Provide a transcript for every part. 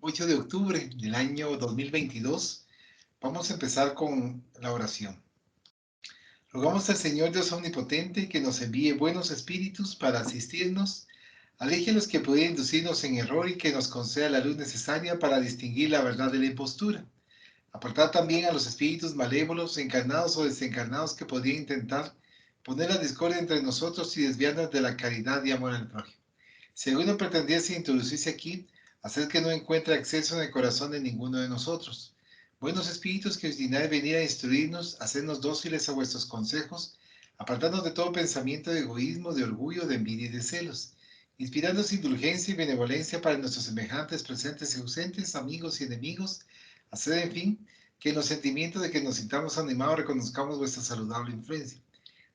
8 de octubre del año 2022. Vamos a empezar con la oración. Rogamos al Señor Dios Omnipotente que nos envíe buenos espíritus para asistirnos, aleje los que pueden inducirnos en error y que nos conceda la luz necesaria para distinguir la verdad de la impostura. Apartar también a los espíritus malévolos, encarnados o desencarnados que podrían intentar poner la discordia entre nosotros y desviarnos de la caridad y amor al prójimo. Si alguno pretendiese introducirse aquí, haced que no encuentre acceso en el corazón de ninguno de nosotros. Buenos espíritus que os dignáis venir a instruirnos, hacednos dóciles a vuestros consejos, apartadnos de todo pensamiento de egoísmo, de orgullo, de envidia y de celos, inspirándonos indulgencia y benevolencia para nuestros semejantes, presentes y ausentes, amigos y enemigos. Haced, en fin, que en los sentimientos de que nos sintamos animados reconozcamos vuestra saludable influencia.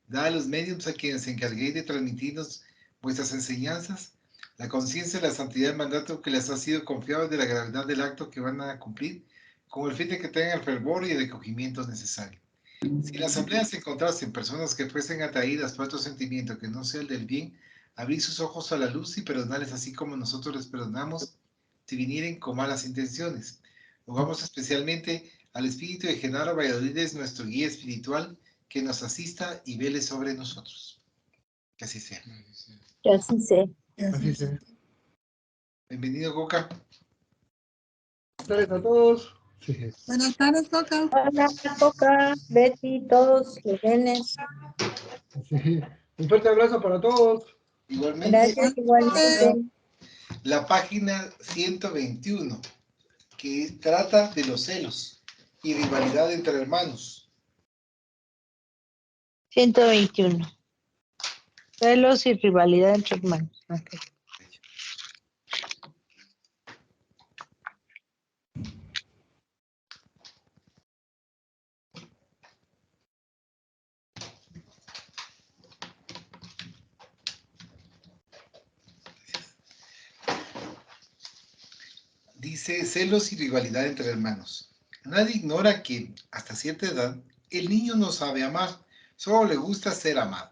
Dad a los medios a quienes se encarguéis de transmitirnos vuestras enseñanzas la conciencia de la santidad del mandato que les ha sido confiado y de la gravedad del acto que van a cumplir, con el fin de que tengan el fervor y el acogimiento necesario. Si en la asamblea se encontrasen personas que fuesen atraídas por otro sentimiento que no sea el del bien, abrid sus ojos a la luz y perdonarles así como nosotros les perdonamos si vinieren con malas intenciones. Rogamos especialmente al Espíritu de Genaro Valladolid, nuestro guía espiritual, que nos asista y vele sobre nosotros. Que así sea. Que así sea. Así sea. Bienvenido, Coca. Buenas tardes a todos. Sí. Buenas tardes, Coca. Hola, Coca, Betty, todos los nenes. Sí. Un fuerte abrazo para todos. Igualmente, Gracias, igualmente. la página 121, que trata de los celos y rivalidad entre hermanos. 121. Celos y rivalidad entre hermanos. Okay. Dice celos y rivalidad entre hermanos. Nadie ignora que, hasta cierta edad, el niño no sabe amar, solo le gusta ser amado.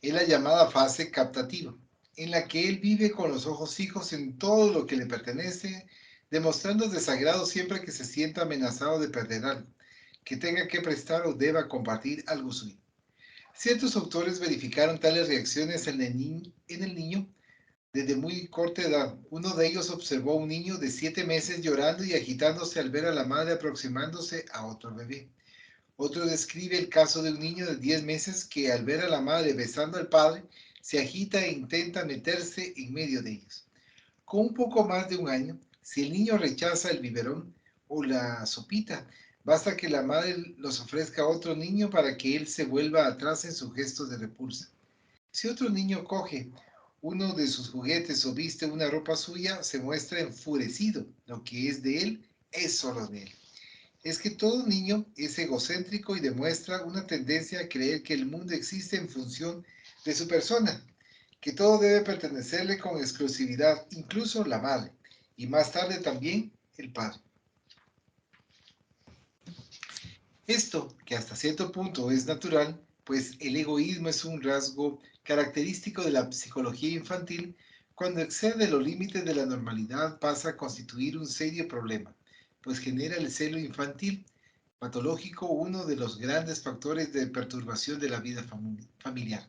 Es la llamada fase captativa, en la que él vive con los ojos fijos en todo lo que le pertenece, demostrando desagrado siempre que se sienta amenazado de perder algo, que tenga que prestar o deba compartir algo suyo. Ciertos autores verificaron tales reacciones en el niño desde muy corta edad. Uno de ellos observó a un niño de 7 meses llorando y agitándose al ver a la madre aproximándose a otro bebé. Otro describe el caso de un niño de 10 meses que al ver a la madre besando al padre, se agita e intenta meterse en medio de ellos. Con un poco más de un año, si el niño rechaza el biberón o la sopita, basta que la madre los ofrezca a otro niño para que él se vuelva atrás en su gesto de repulsa. Si otro niño coge uno de sus juguetes o viste una ropa suya, se muestra enfurecido. Lo que es de él es solo de él. Es que todo niño es egocéntrico y demuestra una tendencia a creer que el mundo existe en función de su persona, que todo debe pertenecerle con exclusividad, incluso la madre, y más tarde también el padre. Esto, que hasta cierto punto es natural, pues el egoísmo es un rasgo característico de la psicología infantil, cuando excede los límites de la normalidad pasa a constituir un serio problema, pues genera el celo infantil, patológico, uno de los grandes factores de perturbación de la vida familiar.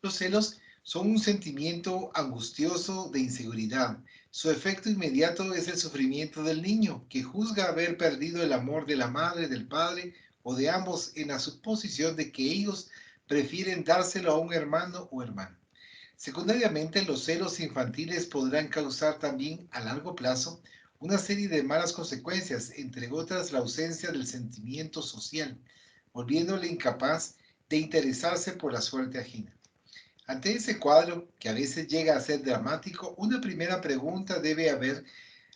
Los celos son un sentimiento angustioso de inseguridad. Su efecto inmediato es el sufrimiento del niño, que juzga haber perdido el amor de la madre, del padre o de ambos en la suposición de que ellos prefieren dárselo a un hermano o hermana. Secundariamente, los celos infantiles podrán causar también a largo plazo una serie de malas consecuencias, entre otras la ausencia del sentimiento social, volviéndole incapaz de interesarse por la suerte ajena. Ante ese cuadro, que a veces llega a ser dramático, una primera pregunta debe haber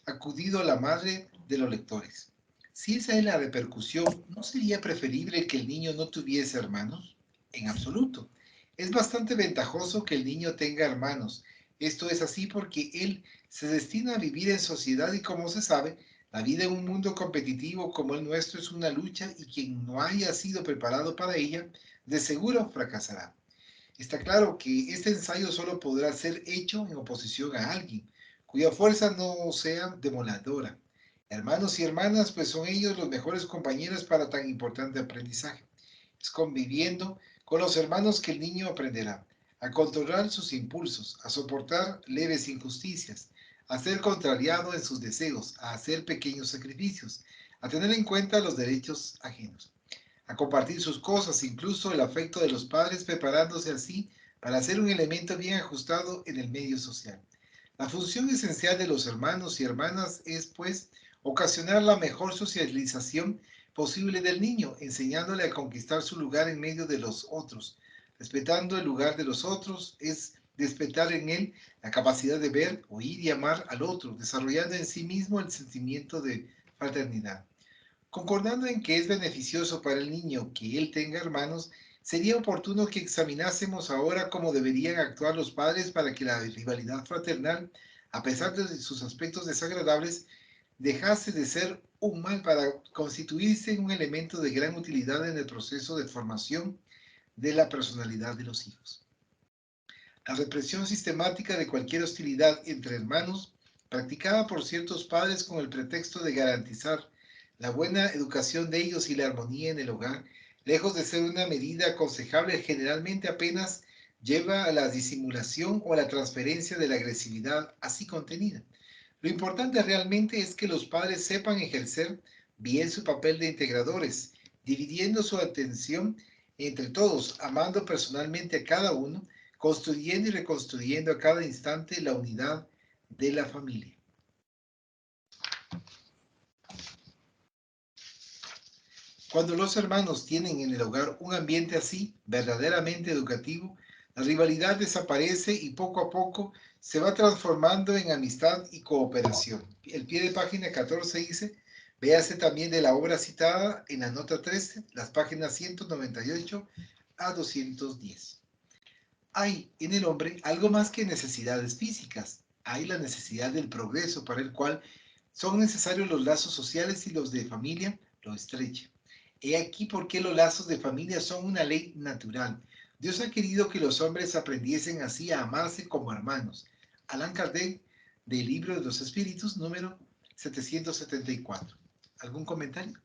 acudido a la madre de los lectores. Si esa es la repercusión, ¿no sería preferible que el niño no tuviese hermanos? En absoluto. Es bastante ventajoso que el niño tenga hermanos. Esto es así porque él se destina a vivir en sociedad y, como se sabe, la vida en un mundo competitivo como el nuestro es una lucha y quien no haya sido preparado para ella, de seguro fracasará. Está claro que este ensayo solo podrá ser hecho en oposición a alguien, cuya fuerza no sea demoledora. Hermanos y hermanas, pues son ellos los mejores compañeros para tan importante aprendizaje. Es conviviendo con los hermanos que el niño aprenderá a controlar sus impulsos, a soportar leves injusticias, a ser contrariado en sus deseos, a hacer pequeños sacrificios, a tener en cuenta los derechos ajenos, a compartir sus cosas, incluso el afecto de los padres, preparándose así para ser un elemento bien ajustado en el medio social. La función esencial de los hermanos y hermanas es, pues, ocasionar la mejor socialización posible del niño, enseñándole a conquistar su lugar en medio de los otros. Respetando el lugar de los otros es despertar en él la capacidad de ver, oír y amar al otro, desarrollando en sí mismo el sentimiento de fraternidad. Concordando en que es beneficioso para el niño que él tenga hermanos, sería oportuno que examinásemos ahora cómo deberían actuar los padres para que la rivalidad fraternal, a pesar de sus aspectos desagradables, dejase de ser un mal para constituirse en un elemento de gran utilidad en el proceso de formación de la personalidad de los hijos. La represión sistemática de cualquier hostilidad entre hermanos, practicada por ciertos padres con el pretexto de garantizar la buena educación de ellos y la armonía en el hogar, lejos de ser una medida aconsejable, generalmente apenas lleva a la disimulación o a la transferencia de la agresividad así contenida. Lo importante realmente es que los padres sepan ejercer bien su papel de integradores, dividiendo su atención entre todos, amando personalmente a cada uno, construyendo y reconstruyendo a cada instante la unidad de la familia. Cuando los hermanos tienen en el hogar un ambiente así, verdaderamente educativo, la rivalidad desaparece y poco a poco se va transformando en amistad y cooperación. El pie de página 14 dice, véase también de la obra citada en la nota 13, las páginas 198 a 210. Hay en el hombre algo más que necesidades físicas. Hay la necesidad del progreso para el cual son necesarios los lazos sociales y los de familia lo estrechan. He aquí por qué los lazos de familia son una ley natural. Dios ha querido que los hombres aprendiesen así a amarse como hermanos. Allan Kardec, del Libro de los Espíritus, número 774. ¿Algún comentario?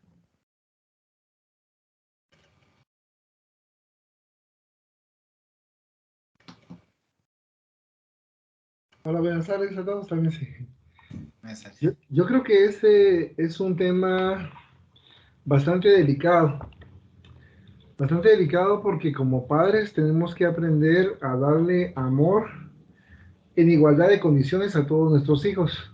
Hola, buenas tardes a todos. También sí. Buenas tardes. Yo creo que este es un tema bastante delicado. Bastante delicado porque como padres tenemos que aprender a darle amor en igualdad de condiciones a todos nuestros hijos.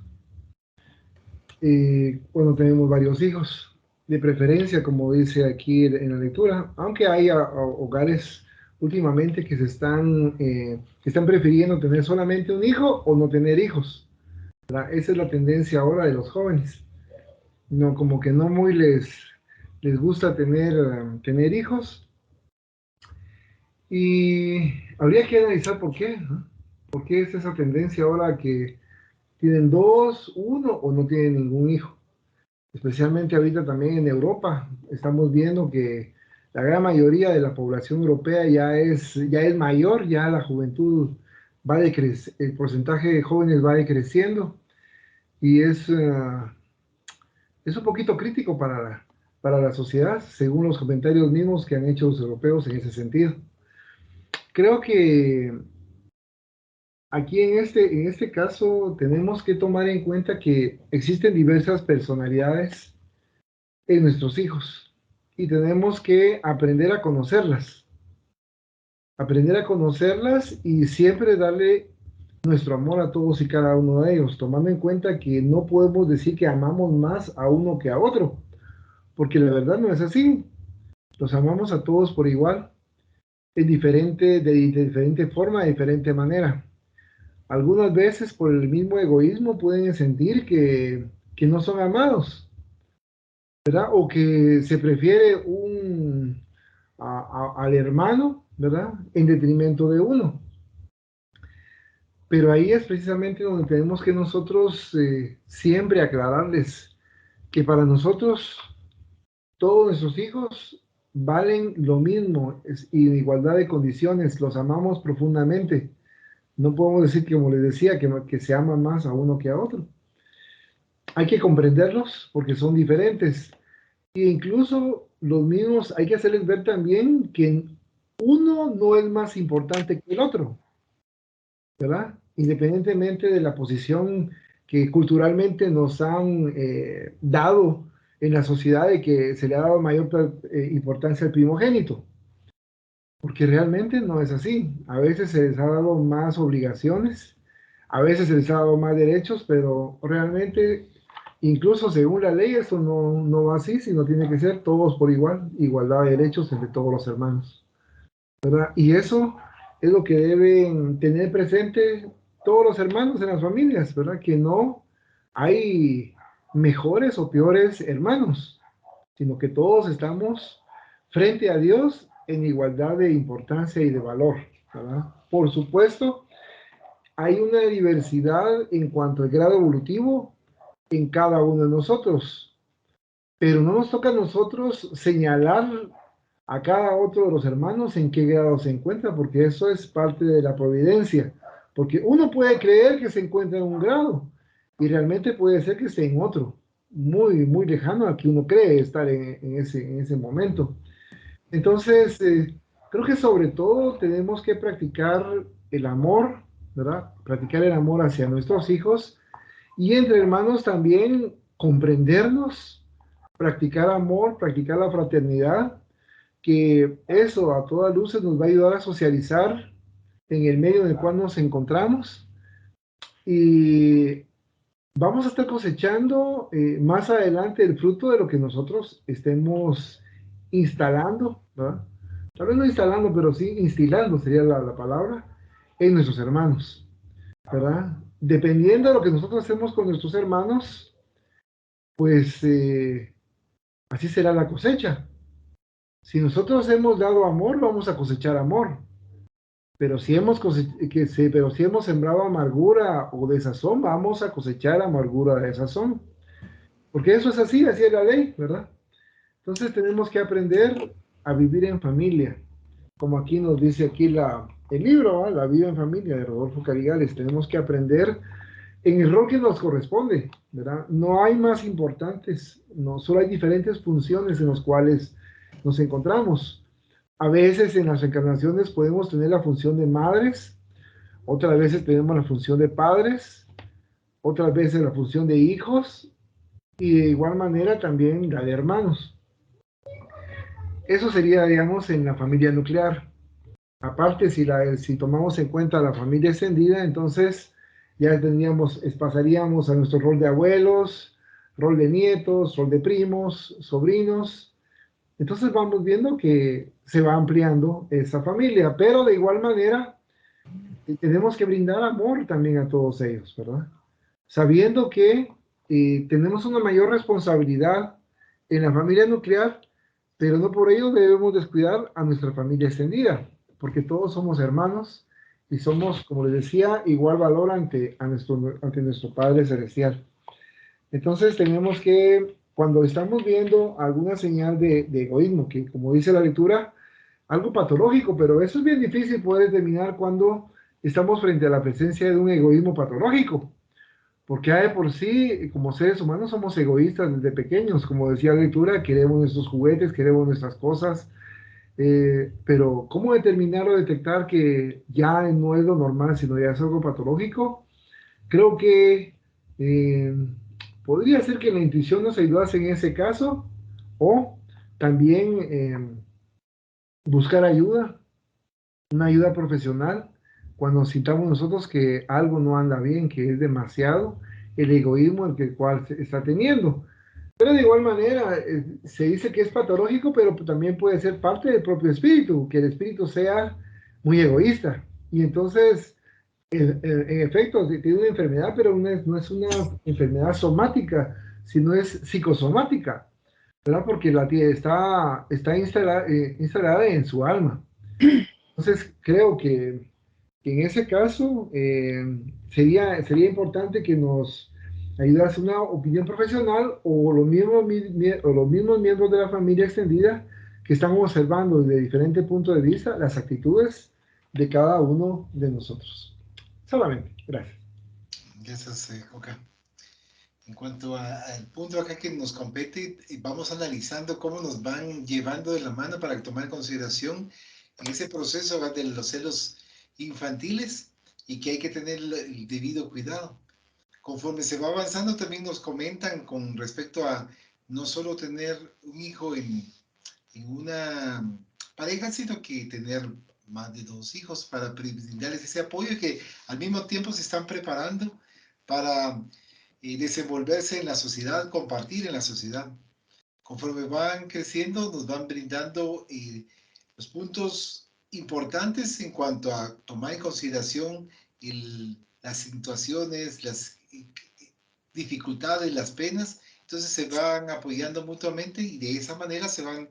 Bueno, tenemos varios hijos, de preferencia, como dice aquí en la lectura, aunque hay hogares últimamente que que están prefiriendo tener solamente un hijo o no tener hijos, ¿verdad? Esa es la tendencia ahora de los jóvenes. No, como que no muy les gusta tener hijos. Y habría que analizar por qué, ¿no? ¿Por qué es esa tendencia ahora que tienen dos, uno o no tienen ningún hijo? Especialmente ahorita también en Europa, estamos viendo que la gran mayoría de la población europea ya es mayor, ya la juventud va decreciendo, el porcentaje de jóvenes va decreciendo y es un poquito crítico para la sociedad, según los comentarios mismos que han hecho los europeos en ese sentido. Creo que aquí en este caso tenemos que tomar en cuenta que existen diversas personalidades en nuestros hijos y tenemos que aprender a conocerlas y siempre darle nuestro amor a todos y cada uno de ellos, tomando en cuenta que no podemos decir que amamos más a uno que a otro, porque la verdad no es así. Los amamos a todos por igual, de diferente forma, de diferente manera. Algunas veces por el mismo egoísmo pueden sentir que no son amados, ¿verdad? O que se prefiere al hermano, ¿verdad? En detrimento de uno. Pero ahí es precisamente donde tenemos que nosotros siempre aclararles que para nosotros todos nuestros hijos valen lo mismo y en igualdad de condiciones, los amamos profundamente, No podemos decir, como les decía, que se ama más a uno que a otro. Hay que comprenderlos porque son diferentes. E incluso los mismos hay que hacerles ver también que uno no es más importante que el otro, ¿verdad? Independientemente de la posición que culturalmente nos han dado en la sociedad de que se le ha dado mayor importancia al primogénito, porque realmente no es así. A veces se les ha dado más obligaciones, a veces se les ha dado más derechos, pero realmente, incluso según la ley, eso no va así, sino tiene que ser todos por igual, igualdad de derechos entre todos los hermanos, ¿verdad? Y eso es lo que deben tener presente todos los hermanos en las familias, ¿verdad? Que no hay mejores o peores hermanos, sino que todos estamos frente a Dios en igualdad de importancia y de valor, ¿verdad? Por supuesto, hay una diversidad en cuanto al grado evolutivo en cada uno de nosotros, pero no nos toca a nosotros señalar a cada otro de los hermanos en qué grado se encuentra, porque eso es parte de la providencia, porque uno puede creer que se encuentra en un grado y realmente puede ser que esté en otro, muy lejano a que uno cree estar en ese momento. Entonces, creo que sobre todo tenemos que practicar el amor, ¿verdad? Practicar el amor hacia nuestros hijos y entre hermanos también comprendernos, practicar amor, practicar la fraternidad, que eso a todas luces nos va a ayudar a socializar en el medio en el cual nos encontramos y vamos a estar cosechando más adelante el fruto de lo que nosotros estemos instalando, ¿verdad? Tal vez no instalando, pero sí instilando sería la palabra, en nuestros hermanos, ¿verdad? Dependiendo de lo que nosotros hacemos con nuestros hermanos, pues así será la cosecha. Si nosotros hemos dado amor, vamos a cosechar amor. Pero si pero si hemos sembrado amargura o desazón, vamos a cosechar amargura de desazón. Porque eso es así, así es la ley, ¿verdad? Entonces tenemos que aprender a vivir en familia. Como aquí nos dice aquí el libro, ¿va? La vida en familia de Rodolfo Carigales. Tenemos que aprender en el rol que nos corresponde, ¿verdad? No hay más importantes, no, solo hay diferentes funciones en las cuales nos encontramos. A veces en las encarnaciones podemos tener la función de madres, otras veces tenemos la función de padres, otras veces la función de hijos y de igual manera también la de hermanos. Eso sería, digamos, en la familia nuclear. Aparte, si tomamos en cuenta la familia extendida, entonces ya pasaríamos a nuestro rol de abuelos, rol de nietos, rol de primos, sobrinos. Entonces vamos viendo que se va ampliando esa familia, pero de igual manera tenemos que brindar amor también a todos ellos, ¿verdad? Sabiendo que tenemos una mayor responsabilidad en la familia nuclear, pero no por ello debemos descuidar a nuestra familia extendida, porque todos somos hermanos y somos, como les decía, igual valor ante nuestro Padre Celestial. Entonces tenemos que, cuando estamos viendo alguna señal de egoísmo, que como dice la lectura, algo patológico, pero eso es bien difícil poder determinar cuando estamos frente a la presencia de un egoísmo patológico, porque de por sí, como seres humanos, somos egoístas desde pequeños, como decía la lectura, queremos nuestros juguetes, queremos nuestras cosas, pero ¿cómo determinar o detectar que ya no es lo normal, sino ya es algo patológico? Creo que eh, podría ser que la intuición nos ayudase en ese caso, o también buscar ayuda, una ayuda profesional, cuando sintamos nosotros que algo no anda bien, que es demasiado el egoísmo el cual se está teniendo. Pero de igual manera, se dice que es patológico, pero también puede ser parte del propio espíritu, que el espíritu sea muy egoísta. Y entonces, en efecto, tiene una enfermedad, pero no es una enfermedad somática, sino es psicosomática, ¿verdad? Porque está instalada en su alma. Entonces, creo que en ese caso sería importante que nos ayudase una opinión profesional o los mismos miembros de la familia extendida que están observando desde diferentes puntos de vista las actitudes de cada uno de nosotros. Solamente, gracias. Gracias, Oka. En cuanto al punto acá que nos compete, vamos analizando cómo nos van llevando de la mano para tomar en consideración en ese proceso de los celos infantiles y que hay que tener el debido cuidado. Conforme se va avanzando, también nos comentan con respecto a no solo tener un hijo en una pareja, sino que tener más de 2 hijos para brindarles ese apoyo y que al mismo tiempo se están preparando para desenvolverse en la sociedad, compartir en la sociedad. Conforme van creciendo, nos van brindando los puntos importantes en cuanto a tomar en consideración las situaciones, las dificultades, las penas. Entonces se van apoyando mutuamente y de esa manera se van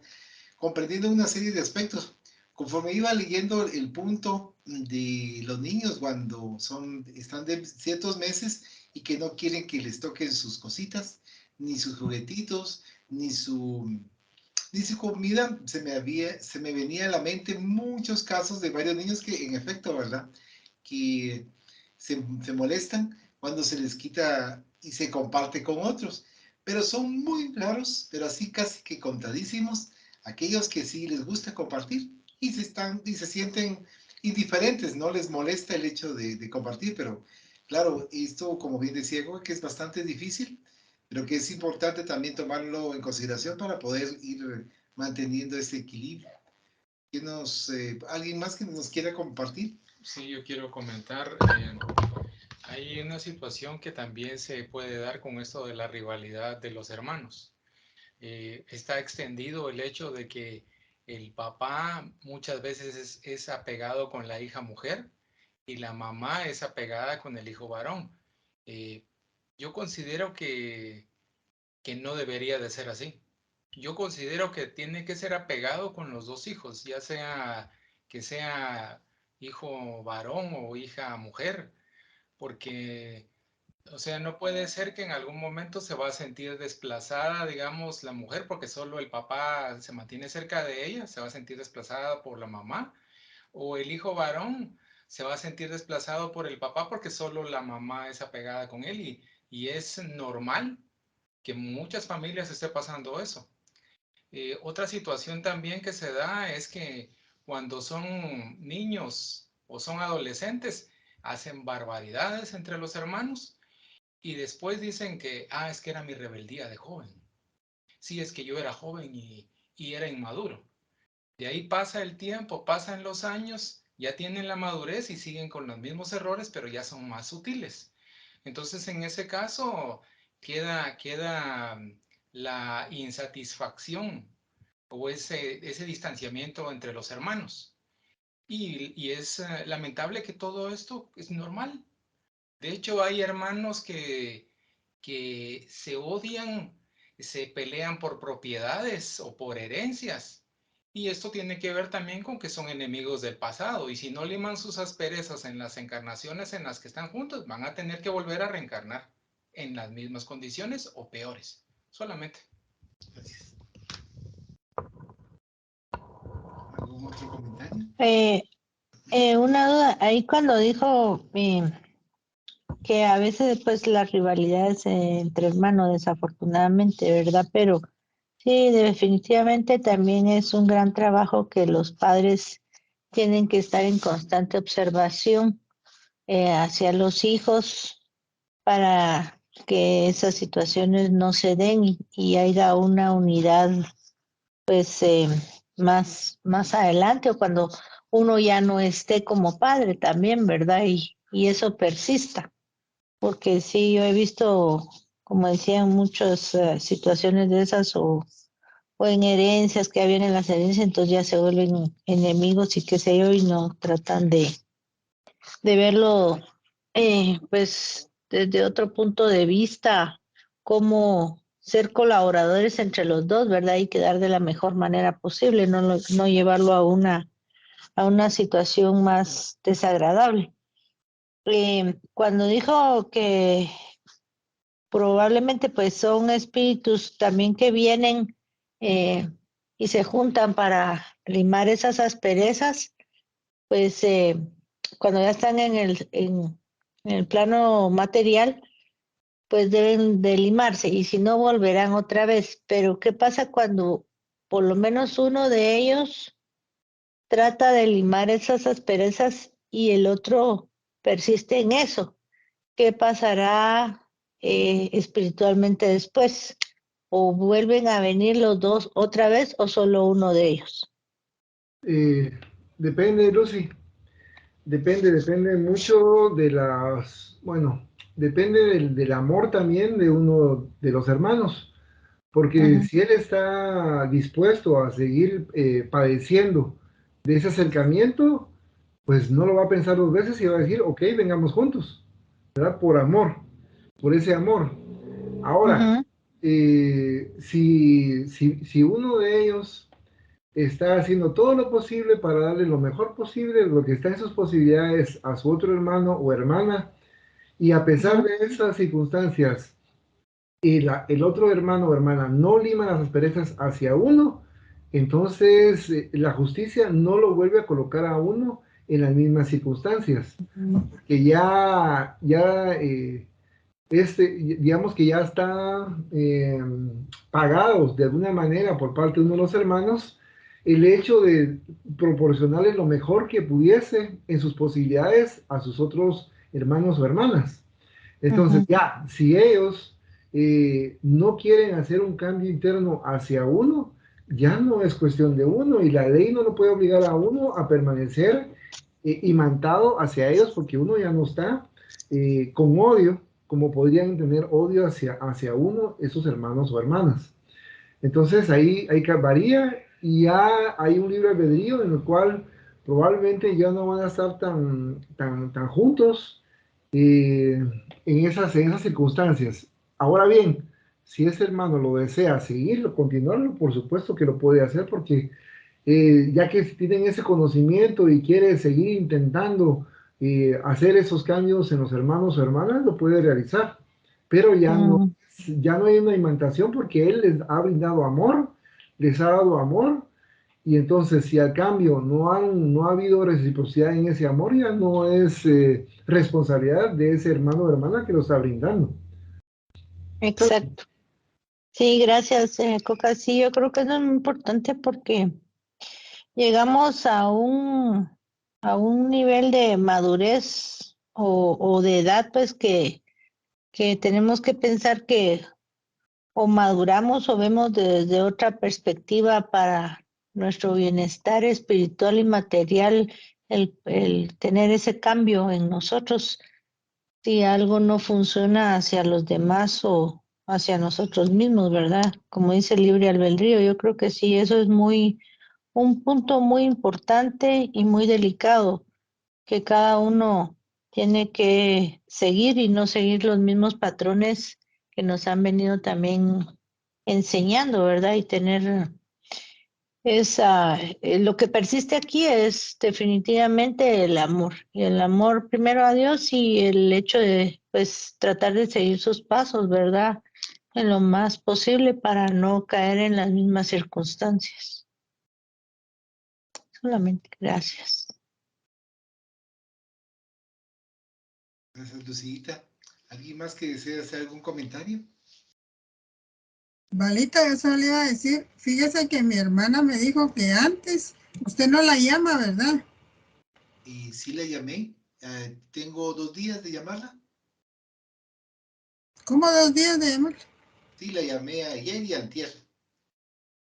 comprendiendo una serie de aspectos. Conforme iba leyendo el punto de los niños cuando están de ciertos meses y que no quieren que les toquen sus cositas, ni sus juguetitos, ni su comida, se me venía a la mente muchos casos de varios niños que en efecto, ¿verdad? Que se molestan cuando se les quita y se comparte con otros. Pero son muy raros, pero así casi que contadísimos, aquellos que sí les gusta compartir y se sienten indiferentes, no les molesta el hecho de compartir, pero claro, esto, como bien decía, que es bastante difícil, pero que es importante también tomarlo en consideración para poder ir manteniendo ese equilibrio. ¿Alguien más que nos quiera compartir? Sí, yo quiero comentar, hay una situación que también se puede dar con esto de la rivalidad de los hermanos. Está extendido el hecho de que el papá muchas veces es apegado con la hija mujer y la mamá es apegada con el hijo varón. Eh, yo considero que no debería de ser así. Yo considero que tiene que ser apegado con los dos hijos, ya sea que sea hijo varón o hija mujer, porque, o sea, no puede ser que en algún momento se va a sentir desplazada, digamos, la mujer, porque solo el papá se mantiene cerca de ella, se va a sentir desplazada por la mamá, o el hijo varón se va a sentir desplazado por el papá porque solo la mamá es apegada con él y es normal que muchas familias esté pasando eso. Otra situación también que se da es que cuando son niños o son adolescentes, hacen barbaridades entre los hermanos y después dicen que, es que era mi rebeldía de joven. Sí, es que yo era joven y era inmaduro. De ahí pasa el tiempo, pasan los años, ya tienen la madurez y siguen con los mismos errores, pero ya son más sutiles. Entonces, en ese caso, queda la insatisfacción o ese distanciamiento entre los hermanos. Y es lamentable que todo esto es normal. De hecho, hay hermanos que se odian, se pelean por propiedades o por herencias. Y esto tiene que ver también con que son enemigos del pasado. Y si no liman sus asperezas en las encarnaciones en las que están juntos, van a tener que volver a reencarnar en las mismas condiciones o peores. Solamente. Gracias. ¿Algún otro comentario? Una duda, ahí cuando dijo que a veces pues las rivalidades entre hermanos desafortunadamente, ¿verdad? Pero sí, definitivamente también es un gran trabajo que los padres tienen que estar en constante observación hacia los hijos para que esas situaciones no se den y haya una unidad pues más adelante o cuando uno ya no esté como padre también, ¿verdad? Y eso persista, porque sí, yo he visto, como decían, muchas situaciones de esas o en herencias que habían en las herencias, entonces ya se vuelven enemigos y qué sé yo, y no tratan de verlo pues desde otro punto de vista, cómo ser colaboradores entre los dos, ¿verdad? Y quedar de la mejor manera posible, no llevarlo a una situación más desagradable. Cuando dijo que probablemente pues son espíritus también que vienen eh, y se juntan para limar esas asperezas, pues cuando ya están en el plano material, pues deben de limarse y si no volverán otra vez. Pero ¿qué pasa cuando por lo menos uno de ellos trata de limar esas asperezas y el otro persiste en eso? ¿Qué pasará espiritualmente después? ¿O vuelven a venir los dos otra vez o solo uno de ellos? Eh, Depende, Lucy. Depende mucho de bueno, depende del amor también de uno de los hermanos, porque Ujú, si él está dispuesto a seguir padeciendo de ese acercamiento, pues no lo va a pensar dos veces y va a decir, ok, vengamos juntos, ¿verdad? Por amor, por ese amor. Ahora, ujú, si uno de ellos está haciendo todo lo posible para darle lo mejor posible, lo que está en sus posibilidades a su otro hermano o hermana, y a pesar ujú, de esas circunstancias, el otro hermano o hermana no lima las asperezas hacia uno, entonces la justicia no lo vuelve a colocar a uno en las mismas circunstancias, ujú, que digamos que ya está pagados de alguna manera por parte de uno de los hermanos el hecho de proporcionarle lo mejor que pudiese en sus posibilidades a sus otros hermanos o hermanas. Entonces, ujú. ya, si ellos no quieren hacer un cambio interno hacia uno, ya no es cuestión de uno y la ley no lo puede obligar a uno a permanecer imantado hacia ellos porque uno ya no está con odio, como podrían tener odio hacia uno esos hermanos o hermanas. Entonces ahí varía y ya hay un libre albedrío en el cual probablemente ya no van a estar tan juntos en esas circunstancias. Ahora bien, si ese hermano lo desea seguirlo, continuarlo, por supuesto que lo puede hacer porque ya que tienen ese conocimiento y quiere seguir intentando hacer esos cambios en los hermanos o hermanas, lo puede realizar. Pero Mm, ya no hay una imantación porque Él les ha brindado amor, les ha dado amor, y entonces si al cambio no ha habido reciprocidad en ese amor, ya no es responsabilidad de ese hermano o hermana que lo está brindando. exacto. Sí, gracias, Coca. Sí, yo creo que eso es muy importante porque llegamos a un nivel de madurez o de edad, pues que tenemos que pensar que o maduramos o vemos desde otra perspectiva para nuestro bienestar espiritual y material, el tener ese cambio en nosotros, si algo no funciona hacia los demás o hacia nosotros mismos, ¿verdad? Como dice el libre albedrío, yo creo que sí, eso es un punto muy importante y muy delicado, que cada uno tiene que seguir y no seguir los mismos patrones que nos han venido también enseñando, ¿verdad? Y tener lo que persiste aquí es definitivamente el amor, y el amor primero a Dios y el hecho de, pues, tratar de seguir sus pasos, ¿verdad? En lo más posible para no caer en las mismas circunstancias. Solamente gracias. Gracias, Lucita. ¿Alguien más que desee hacer algún comentario? Valita, yo solo le iba a decir, fíjese que mi hermana me dijo que antes, usted no la llama, ¿verdad? Y sí la llamé. Tengo 2 días de llamarla. ¿Cómo 2 días de llamar? Sí, la llamé ayer y antier.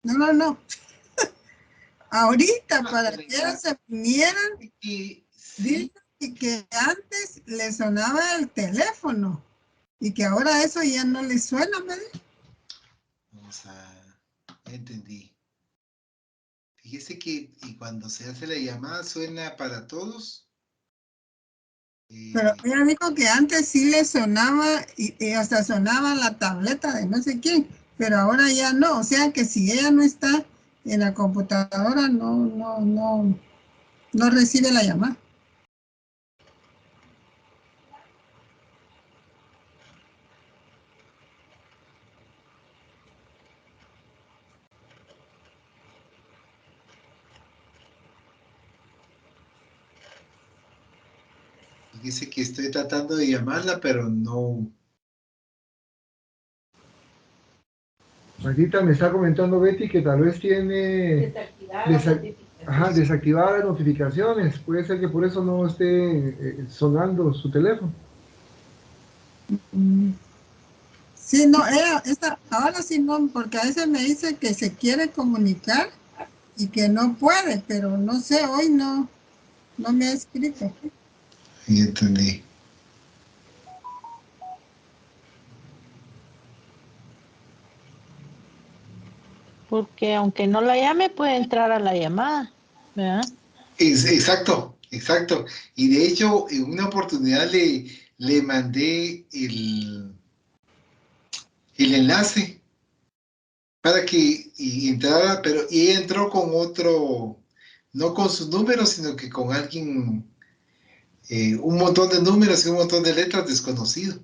No, no, no. Ahorita, Ah, para pero que ellos se vinieran, y dice sí, que antes le sonaba el teléfono y que ahora eso ya no le suena, me dijo. vamos a... Ya entendí. Fíjese que y cuando se hace la llamada suena para todos. Pero Eh, ella dijo que antes sí le sonaba y hasta sonaba la tableta de no sé quién, pero ahora ya no. O sea que si ella no está en la computadora, no recibe la llamada. Dice que estoy tratando de llamarla, pero no. Magdita, me está comentando Betty que tal vez tiene desactivadas las notificaciones. Puede ser que por eso no esté sonando su teléfono. Sí, no, ahora sí no, porque a veces me dice que se quiere comunicar y que no puede, pero no sé, hoy no me ha escrito. Y entendí. Porque aunque no la llame, puede entrar a la llamada, ¿verdad? Exacto, exacto. Y de hecho, en una oportunidad le mandé el enlace para que entrara, pero ella entró con otro, no con su número, sino que con alguien, un montón de números y un montón de letras desconocido.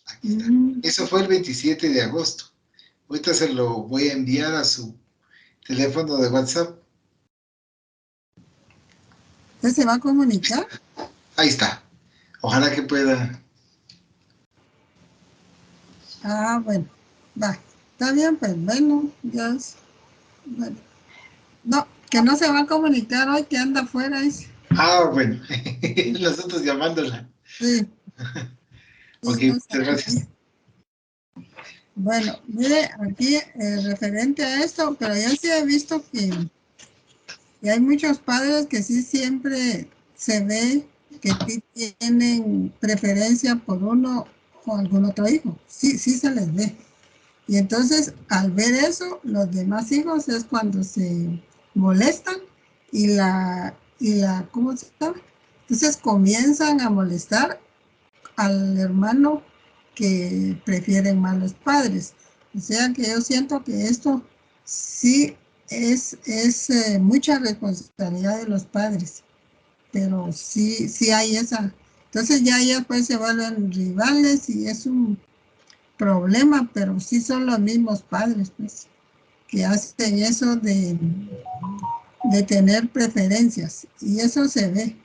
Aquí está. Eso fue el 27 de agosto. Ahorita se lo voy a enviar a su teléfono de WhatsApp. ¿Usted se va a comunicar? Ahí está. Ojalá que pueda. Ah, bueno, va. Está bien, pues bueno, ya es. Bueno. No, que no se va a comunicar hoy, que anda afuera. Ah, bueno. Nosotros llamándola. Sí. Ok, Sí, no muchas sé. gracias. Bueno, mire, aquí referente a esto, pero yo sí he visto que hay muchos padres que sí siempre se ve que tienen preferencia por uno o algún otro hijo. Sí, sí se les ve. Y entonces, al ver eso, los demás hijos es cuando se molestan ¿cómo se llama? Entonces comienzan a molestar al hermano que prefieren más los padres. O sea que yo siento que esto sí es mucha responsabilidad de los padres, pero sí hay esa. Entonces ya pues se vuelven rivales y es un problema, pero sí son los mismos padres, pues, que hacen eso de tener preferencias y eso se ve.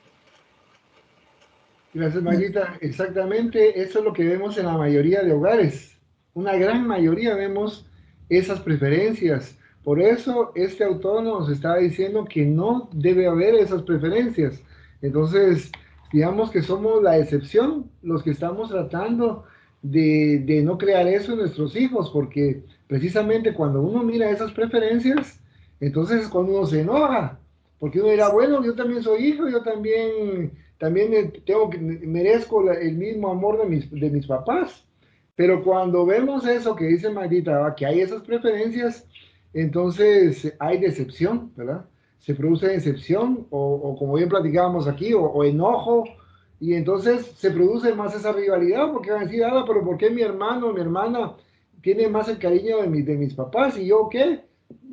Gracias, Magdita. Exactamente, eso es lo que vemos en la mayoría de hogares. Una gran mayoría vemos esas preferencias. Por eso este autor nos está diciendo que no debe haber esas preferencias. Entonces, digamos que somos la excepción, los que estamos tratando de no crear eso en nuestros hijos, porque precisamente cuando uno mira esas preferencias, entonces es cuando uno se enoja, porque uno dirá, bueno, yo también soy hijo, yo también merezco el mismo amor de mis papás. Pero cuando vemos eso que dice Magdita, que hay esas preferencias, entonces hay decepción, ¿verdad? Se produce decepción o como bien platicábamos aquí, o enojo, y entonces se produce más esa rivalidad, porque van a decir, pero ¿por qué mi hermano o mi hermana tiene más el cariño de mis papás y yo qué?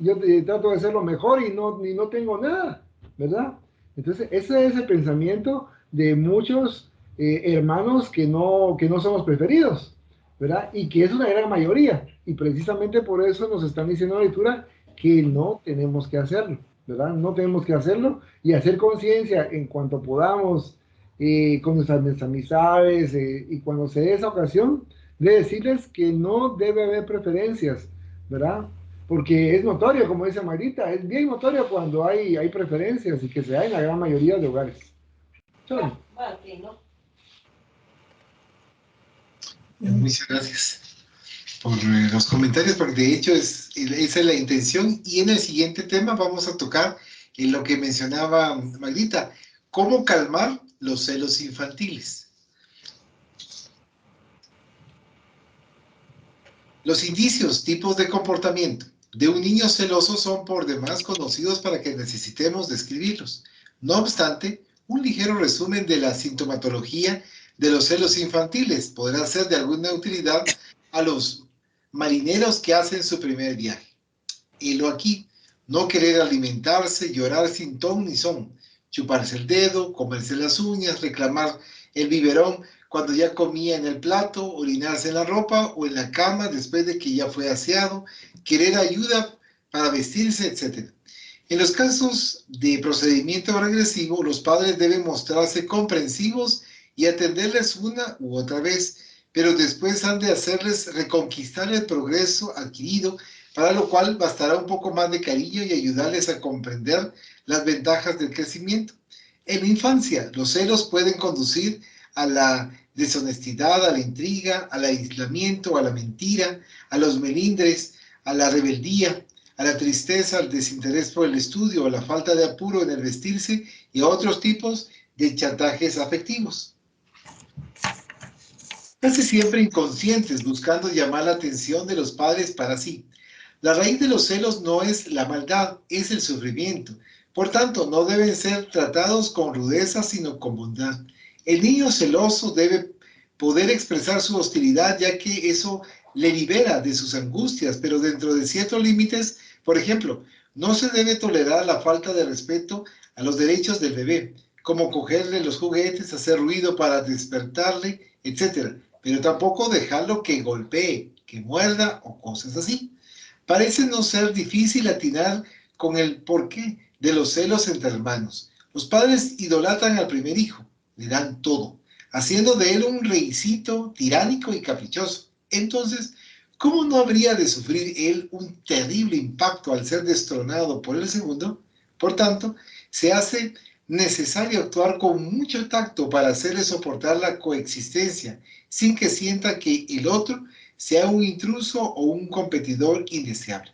Yo trato de ser lo mejor y no tengo nada, ¿verdad? Entonces, ese es el pensamiento de muchos hermanos que no somos preferidos, ¿verdad? Y que es una gran mayoría. Y precisamente por eso nos están diciendo en la lectura que no tenemos que hacerlo, ¿verdad? No tenemos que hacerlo y hacer conciencia en cuanto podamos con nuestras amistades y cuando se dé esa ocasión, de decirles que no debe haber preferencias, ¿verdad? Porque es notorio, como dice Marita, es bien notorio cuando hay preferencias y que se da en la gran mayoría de hogares. Muchas gracias por los comentarios, porque de hecho esa es la intención. Y en el siguiente tema vamos a tocar en lo que mencionaba Magdita, cómo calmar los celos infantiles. Los indicios, tipos de comportamiento de un niño celoso son por demás conocidos para que necesitemos describirlos. No obstante, un ligero resumen de la sintomatología de los celos infantiles podrá ser de alguna utilidad a los marineros que hacen su primer viaje. Helo aquí: no querer alimentarse, llorar sin ton ni son, chuparse el dedo, comerse las uñas, reclamar el biberón cuando ya comía en el plato, orinarse en la ropa o en la cama después de que ya fue aseado, querer ayuda para vestirse, etc. En los casos de procedimiento regresivo, los padres deben mostrarse comprensivos y atenderles una u otra vez, pero después han de hacerles reconquistar el progreso adquirido, para lo cual bastará un poco más de cariño y ayudarles a comprender las ventajas del crecimiento. En la infancia, los celos pueden conducir a la deshonestidad, a la intriga, al aislamiento, a la mentira, a los melindres, a la rebeldía, a la tristeza, al desinterés por el estudio, a la falta de apuro en el vestirse y a otros tipos de chantajes afectivos. Casi siempre inconscientes, buscando llamar la atención de los padres para sí. La raíz de los celos no es la maldad, es el sufrimiento. Por tanto, no deben ser tratados con rudeza, sino con bondad. El niño celoso debe poder expresar su hostilidad, ya que eso le libera de sus angustias, pero dentro de ciertos límites. Por ejemplo, no se debe tolerar la falta de respeto a los derechos del bebé, como cogerle los juguetes, hacer ruido para despertarle, etc. Pero tampoco dejarlo que golpee, que muerda o cosas así. Parece no ser difícil atinar con el porqué de los celos entre hermanos. Los padres idolatran al primer hijo, le dan todo, haciendo de él un reycito tiránico y caprichoso. Entonces, ¿cómo no habría de sufrir él un terrible impacto al ser destronado por el segundo? Por tanto, se hace necesario actuar con mucho tacto para hacerle soportar la coexistencia, sin que sienta que el otro sea un intruso o un competidor indeseable.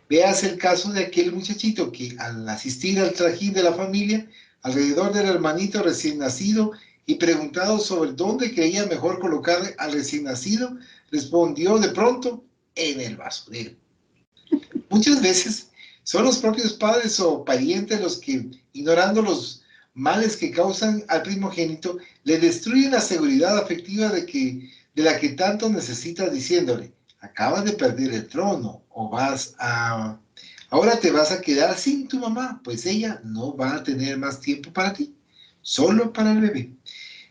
Veas el caso de aquel muchachito que al asistir al trajín de la familia, alrededor del hermanito recién nacido y preguntado sobre dónde creía mejor colocar al recién nacido, respondió de pronto, en el basurero. Muchas veces son los propios padres o parientes los que, ignorando los males que causan al primogénito, le destruyen la seguridad afectiva de la que tanto necesita, diciéndole, acabas de perder el trono o ahora te vas a quedar sin tu mamá, pues ella no va a tener más tiempo para ti, solo para el bebé.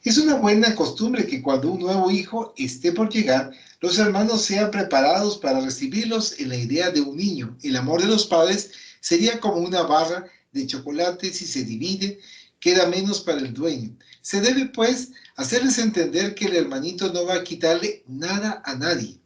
Es una buena costumbre que cuando un nuevo hijo esté por llegar, los hermanos sean preparados para recibirlos en la idea de un niño. El amor de los padres sería como una barra de chocolate. Si se divide, queda menos para el dueño. Se debe, pues, hacerles entender que el hermanito no va a quitarle nada a nadie,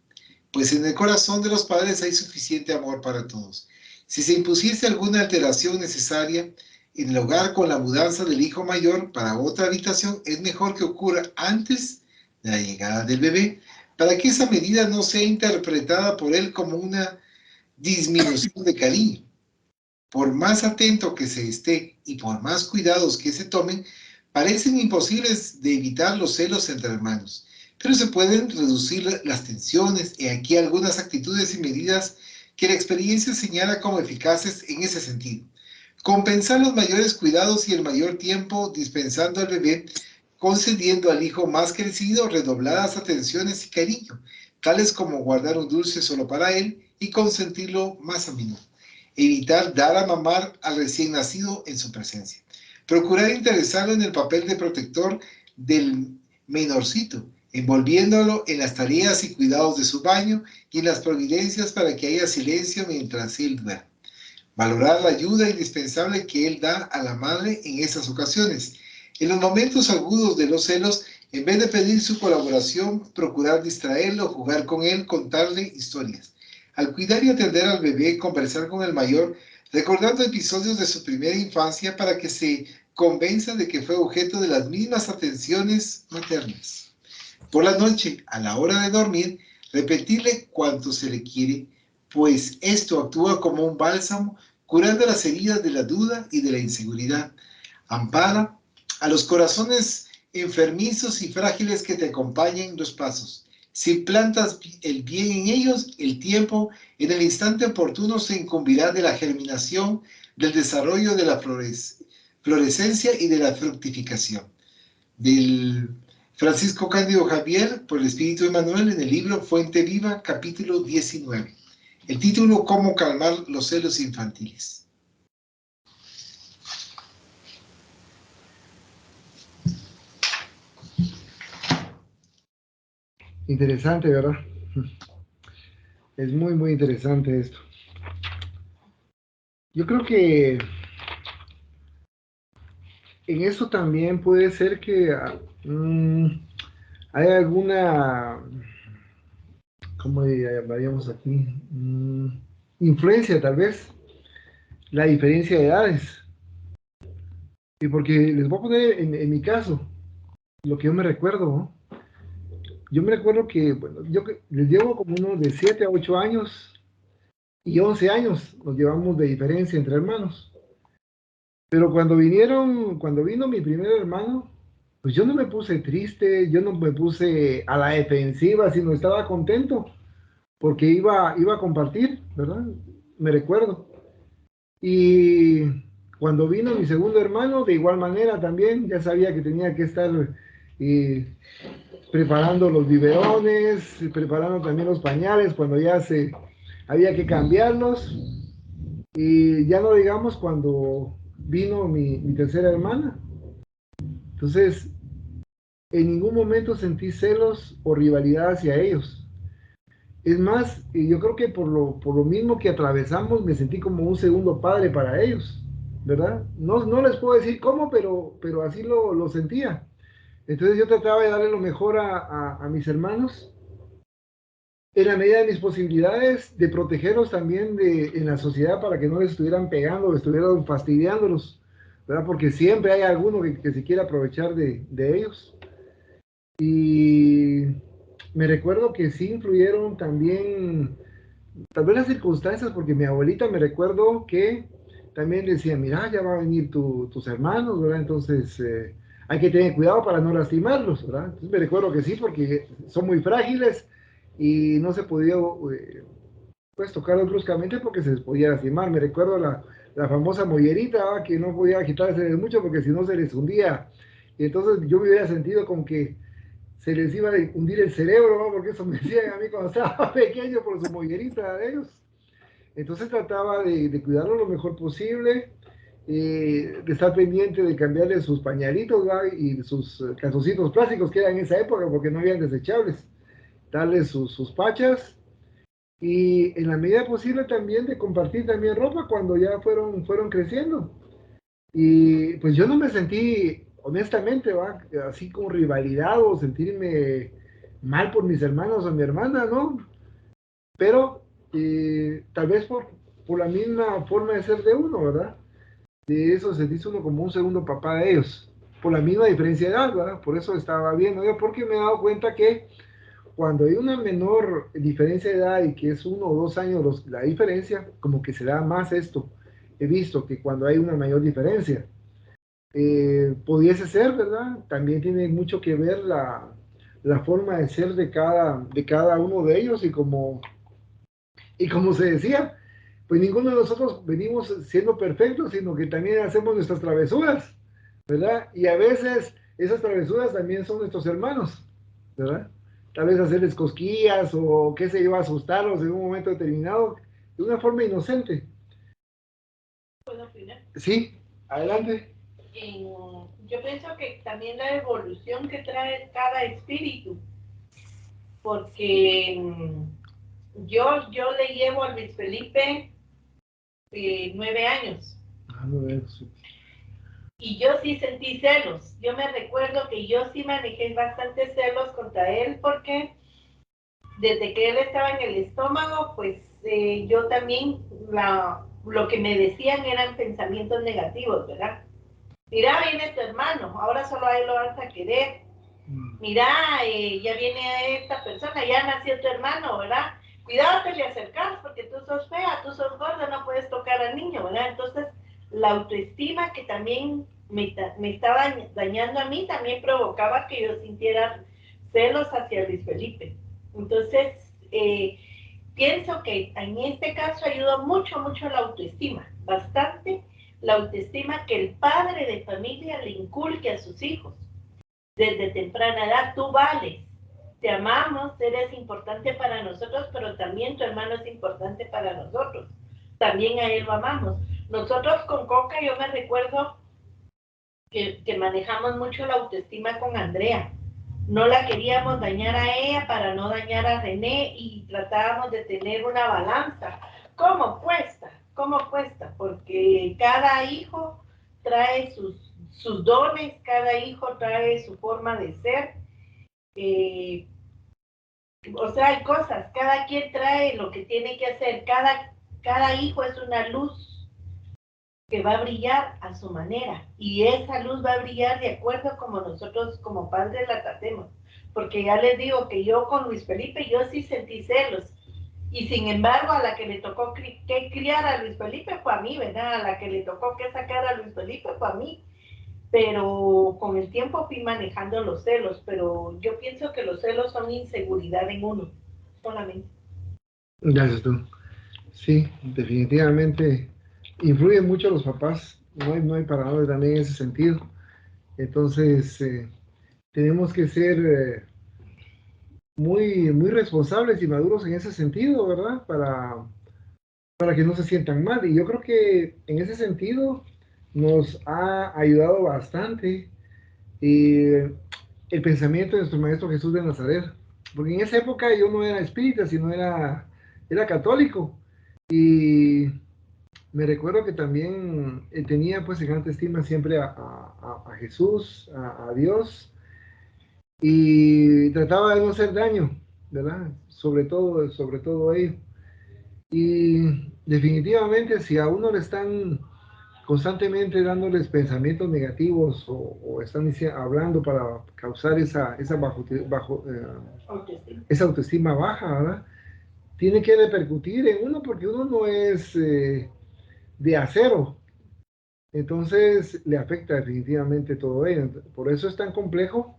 pues en el corazón de los padres hay suficiente amor para todos. Si se impusiese alguna alteración necesaria en el hogar con la mudanza del hijo mayor para otra habitación, es mejor que ocurra antes de la llegada del bebé, para que esa medida no sea interpretada por él como una disminución de cariño. Por más atento que se esté y por más cuidados que se tomen, parecen imposibles de evitar los celos entre hermanos, pero se pueden reducir las tensiones, y aquí algunas actitudes y medidas que la experiencia señala como eficaces en ese sentido. Compensar los mayores cuidados y el mayor tiempo dispensando al bebé, concediendo al hijo más crecido redobladas atenciones y cariño, tales como guardar un dulce solo para él y consentirlo más a menudo. Evitar dar a mamar al recién nacido en su presencia. Procurar interesarlo en el papel de protector del menorcito, envolviéndolo en las tareas y cuidados de su baño y en las providencias para que haya silencio mientras él duerme. Valorar la ayuda indispensable que él da a la madre en esas ocasiones. En los momentos agudos de los celos, en vez de pedir su colaboración, procurar distraerlo, jugar con él, contarle historias. Al cuidar y atender al bebé, conversar con el mayor, recordando episodios de su primera infancia para que se convenza de que fue objeto de las mismas atenciones maternas. Por la noche, a la hora de dormir, repetirle cuánto se le quiere, pues esto actúa como un bálsamo, curando las heridas de la duda y de la inseguridad. Ampara a los corazones enfermizos y frágiles que te acompañen los pasos. Si plantas el bien en ellos, el tiempo en el instante oportuno se incumbirá de la germinación, del desarrollo de la florescencia y de la fructificación. Del Francisco Cándido Javier, por el Espíritu de Manuel, en el libro Fuente Viva, capítulo 19. El título, ¿Cómo calmar los celos infantiles? Interesante, ¿verdad? Es muy, muy interesante esto. Yo creo que en eso también puede ser que ¿Hay alguna, cómo llamaríamos aquí? Influencia, tal vez, la diferencia de edades. Y porque les voy a poner en mi caso, lo que yo me recuerdo, ¿no? Yo me recuerdo que, bueno, les llevo como unos de 7 a 8 años y 11 años nos llevamos de diferencia entre hermanos. Pero cuando vino mi primer hermano, pues yo no me puse triste, yo no me puse a la defensiva, sino estaba contento porque iba a compartir, ¿verdad? Me recuerdo. Y cuando vino mi segundo hermano, de igual manera también, ya sabía que tenía que estar eh, preparando los biberones, preparando también los pañales cuando había que cambiarlos. Y ya no digamos cuando vino mi tercera hermana. Entonces, en ningún momento sentí celos o rivalidad hacia ellos. Es más, yo creo que por lo mismo que atravesamos, me sentí como un segundo padre para ellos, ¿verdad? No les puedo decir cómo, pero así lo sentía. Entonces yo trataba de darle lo mejor a mis hermanos, en la medida de mis posibilidades, de protegerlos también en la sociedad para que no les estuvieran pegando, estuvieran fastidiándolos, ¿verdad? Porque siempre hay alguno que se quiere aprovechar de ellos. Y me recuerdo que sí influyeron también, tal vez las circunstancias, porque mi abuelita me recuerdo que también decía, mira, ya va a venir tus hermanos, ¿verdad? Entonces hay que tener cuidado para no lastimarlos, ¿verdad? Entonces me recuerdo que sí, porque son muy frágiles y no se podía pues tocarlos bruscamente porque se les podía lastimar. Me recuerdo la famosa mollerita, ¿verdad? Que no podía agitarse mucho porque si no se les hundía. Y entonces yo me hubiera sentido como que se les iba a hundir el cerebro, ¿no? Porque eso me decían a mí cuando estaba pequeño por su mollerita de ellos. Entonces trataba de cuidarlo lo mejor posible, de estar pendiente de cambiarle sus pañalitos, ¿verdad? Y sus calzoncitos plásticos que eran en esa época porque no habían desechables, darle sus pachas y en la medida posible también de compartir también ropa cuando ya fueron creciendo. Y pues yo no me sentí, honestamente, ¿va? Así como rivalidad o sentirme mal por mis hermanos o mi hermana, ¿no? Pero tal vez por la misma forma de ser de uno, ¿verdad? De eso se dice uno como un segundo papá de ellos, por la misma diferencia de edad, ¿verdad? Por eso estaba bien, ¿no? Porque me he dado cuenta que cuando hay una menor diferencia de edad y que es 1 o 2 años la diferencia, como que se da más esto. He visto que cuando hay una mayor diferencia. Pudiese ser, ¿verdad? También tiene mucho que ver la forma de ser de cada uno de ellos y como se decía, pues ninguno de nosotros venimos siendo perfectos, sino que también hacemos nuestras travesuras, ¿verdad? Y a veces esas travesuras también son nuestros hermanos, ¿verdad? Tal vez hacerles cosquillas o qué sé yo, asustarlos en un momento determinado de una forma inocente. ¿Puedo opinar? Sí, adelante. Yo pienso que también la evolución que trae cada espíritu, porque yo le llevo a Luis Felipe 9 años. Y yo sí sentí celos. Yo me recuerdo que yo sí manejé bastante celos contra él porque desde que él estaba en el estómago, pues yo también lo que me decían eran pensamientos negativos, ¿verdad? Mira, viene tu hermano, ahora solo a él lo vas a querer. Mira, ya viene esta persona, ya nació tu hermano, ¿verdad? Cuidado que le acercas porque tú sos fea, tú sos gorda, no puedes tocar al niño, ¿verdad? Entonces, la autoestima que también me estaba dañando a mí también provocaba que yo sintiera celos hacia Luis Felipe. Entonces, pienso que en este caso ayuda mucho, mucho la autoestima, bastante la autoestima que el padre de familia le inculque a sus hijos. Desde temprana edad, tú vales, te amamos, eres importante para nosotros, pero también tu hermano es importante para nosotros. También a él lo amamos. Nosotros con Coca, yo me recuerdo que manejamos mucho la autoestima con Andrea. No la queríamos dañar a ella para no dañar a René y tratábamos de tener una balanza. ¿Cómo cuesta? ¿Cómo cuesta? Porque cada hijo trae sus dones, cada hijo trae su forma de ser. O sea, hay cosas, cada quien trae lo que tiene que hacer, cada hijo es una luz que va a brillar a su manera, y esa luz va a brillar de acuerdo como nosotros como padres la tratemos, porque ya les digo que yo con Luis Felipe, yo sí sentí celos, y sin embargo a la que le tocó que criar a Luis Felipe fue a mí, ¿verdad? A la que le tocó que sacar a Luis Felipe fue a mí, pero con el tiempo fui manejando los celos, pero yo pienso que los celos son inseguridad en uno, solamente. Gracias tú. Sí, definitivamente influyen mucho los papás, no hay para dónde también en ese sentido. Entonces, tenemos que ser muy responsables y maduros en ese sentido, ¿verdad? Para que no se sientan mal. Y yo creo que en ese sentido nos ha ayudado bastante el pensamiento de nuestro Maestro Jesús de Nazaret. Porque en esa época yo no era espírita, sino era católico. Y me recuerdo que también tenía pues en alta estima siempre a Jesús, a Dios, y trataba de no hacer daño, ¿verdad? Sobre todo ello. Y definitivamente si a uno le están constantemente dándoles pensamientos negativos o están hablando para causar esa autoestima baja, ¿verdad? Tiene que repercutir en uno porque uno no es de acero. Entonces le afecta definitivamente todo ello. Por eso es tan complejo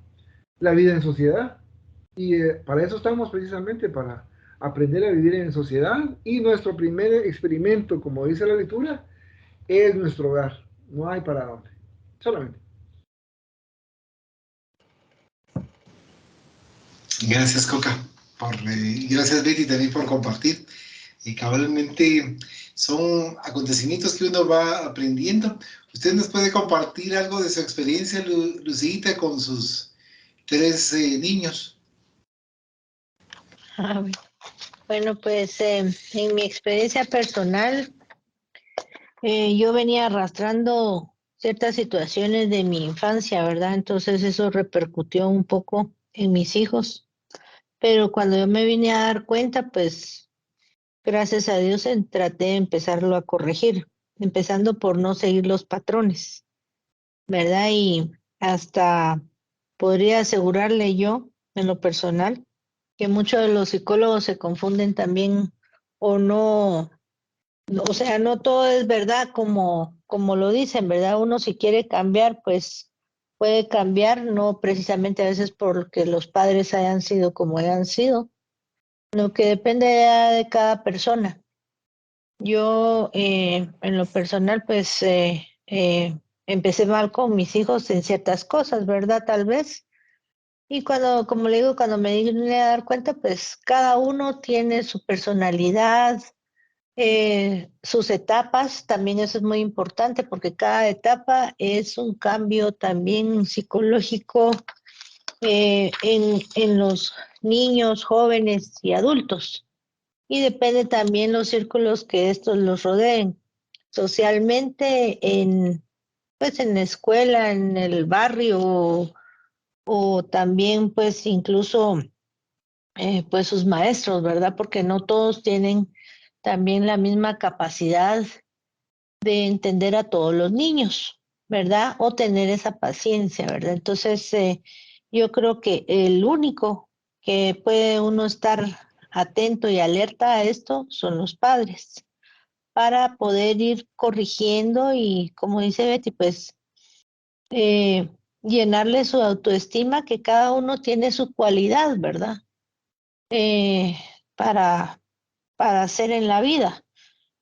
la vida en sociedad. Y para eso estamos precisamente, para aprender a vivir en sociedad. Y nuestro primer experimento, como dice la lectura, es nuestro hogar. No hay para dónde. Solamente. Gracias, Coca. Gracias, Betty, también por compartir. Y cabalmente son acontecimientos que uno va aprendiendo. ¿Usted nos puede compartir algo de su experiencia, Lucita, con sus 3 niños? Bueno, pues en mi experiencia personal, yo venía arrastrando ciertas situaciones de mi infancia, ¿verdad? Entonces eso repercutió un poco en mis hijos. Pero cuando yo me vine a dar cuenta, pues gracias a Dios traté de empezarlo a corregir, empezando por no seguir los patrones, ¿verdad? Y hasta podría asegurarle yo, en lo personal, que muchos de los psicólogos se confunden también o no, o sea, no todo es verdad como lo dicen, ¿verdad? Uno si quiere cambiar, pues puede cambiar, no precisamente a veces porque los padres hayan sido como hayan sido, lo que depende de cada persona. Yo, en lo personal, pues empecé mal con mis hijos en ciertas cosas, ¿verdad? Tal vez. Y cuando, como le digo, cuando me vine a dar cuenta, pues cada uno tiene su personalidad, sus etapas, también eso es muy importante porque cada etapa es un cambio también psicológico en los niños, jóvenes y adultos. Y depende también los círculos que estos los rodeen. Socialmente, pues en la escuela, en el barrio, o también pues incluso pues sus maestros, ¿verdad? Porque no todos tienen también la misma capacidad de entender a todos los niños, ¿verdad? O tener esa paciencia, ¿verdad? Entonces, yo creo que el único que puede uno estar atento y alerta a esto son los padres, para poder ir corrigiendo y, como dice Betty, pues llenarle su autoestima, que cada uno tiene su cualidad, ¿verdad? Eh, para, para hacer en la vida.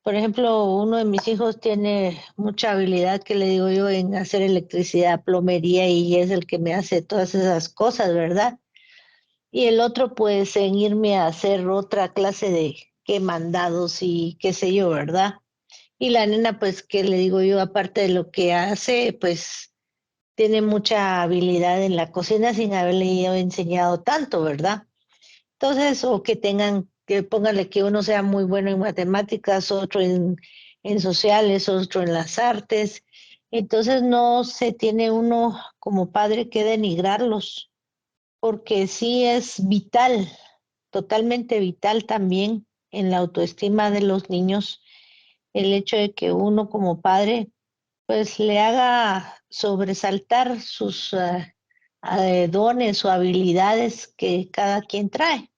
Por ejemplo, uno de mis hijos tiene mucha habilidad, que le digo yo, en hacer electricidad, plomería, y es el que me hace todas esas cosas, ¿verdad? Y el otro, pues, en irme a hacer otra clase de qué mandados y qué sé yo, ¿verdad? Y la nena, pues, que le digo yo, aparte de lo que hace, pues, tiene mucha habilidad en la cocina sin haberle yo enseñado tanto, ¿verdad? Entonces, o que tengan, que póngale que uno sea muy bueno en matemáticas, otro en sociales, otro en las artes, Entonces no se tiene uno como padre que denigrarlos, porque sí es vital, totalmente vital también en la autoestima de los niños el hecho de que uno como padre pues le haga sobresaltar sus dones o habilidades que cada quien trae,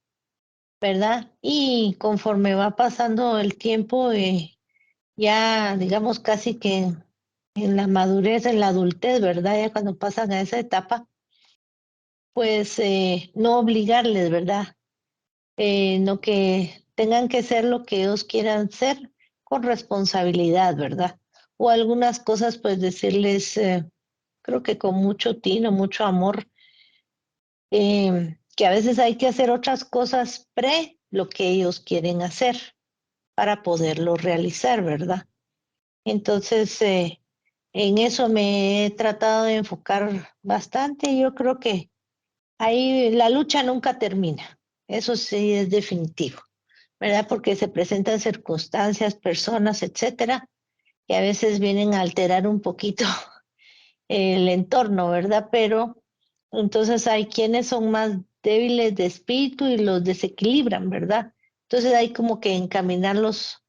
¿verdad? Y conforme va pasando el tiempo, ya digamos casi que en la madurez, en la adultez, ¿verdad? Ya cuando pasan a esa etapa, pues no obligarles, ¿verdad? No que tengan que ser lo que ellos quieran ser con responsabilidad, ¿verdad? O algunas cosas, pues decirles, creo que con mucho tino, mucho amor, que a veces hay que hacer otras cosas pre lo que ellos quieren hacer para poderlo realizar, ¿verdad? Entonces, en eso me he tratado de enfocar bastante. Yo creo que ahí la lucha nunca termina. Eso sí es definitivo, ¿verdad? Porque se presentan circunstancias, personas, etcétera, que a veces vienen a alterar un poquito el entorno, ¿verdad? Pero entonces hay quienes son más débiles de espíritu y los desequilibran, ¿verdad? Entonces hay como que encaminarlos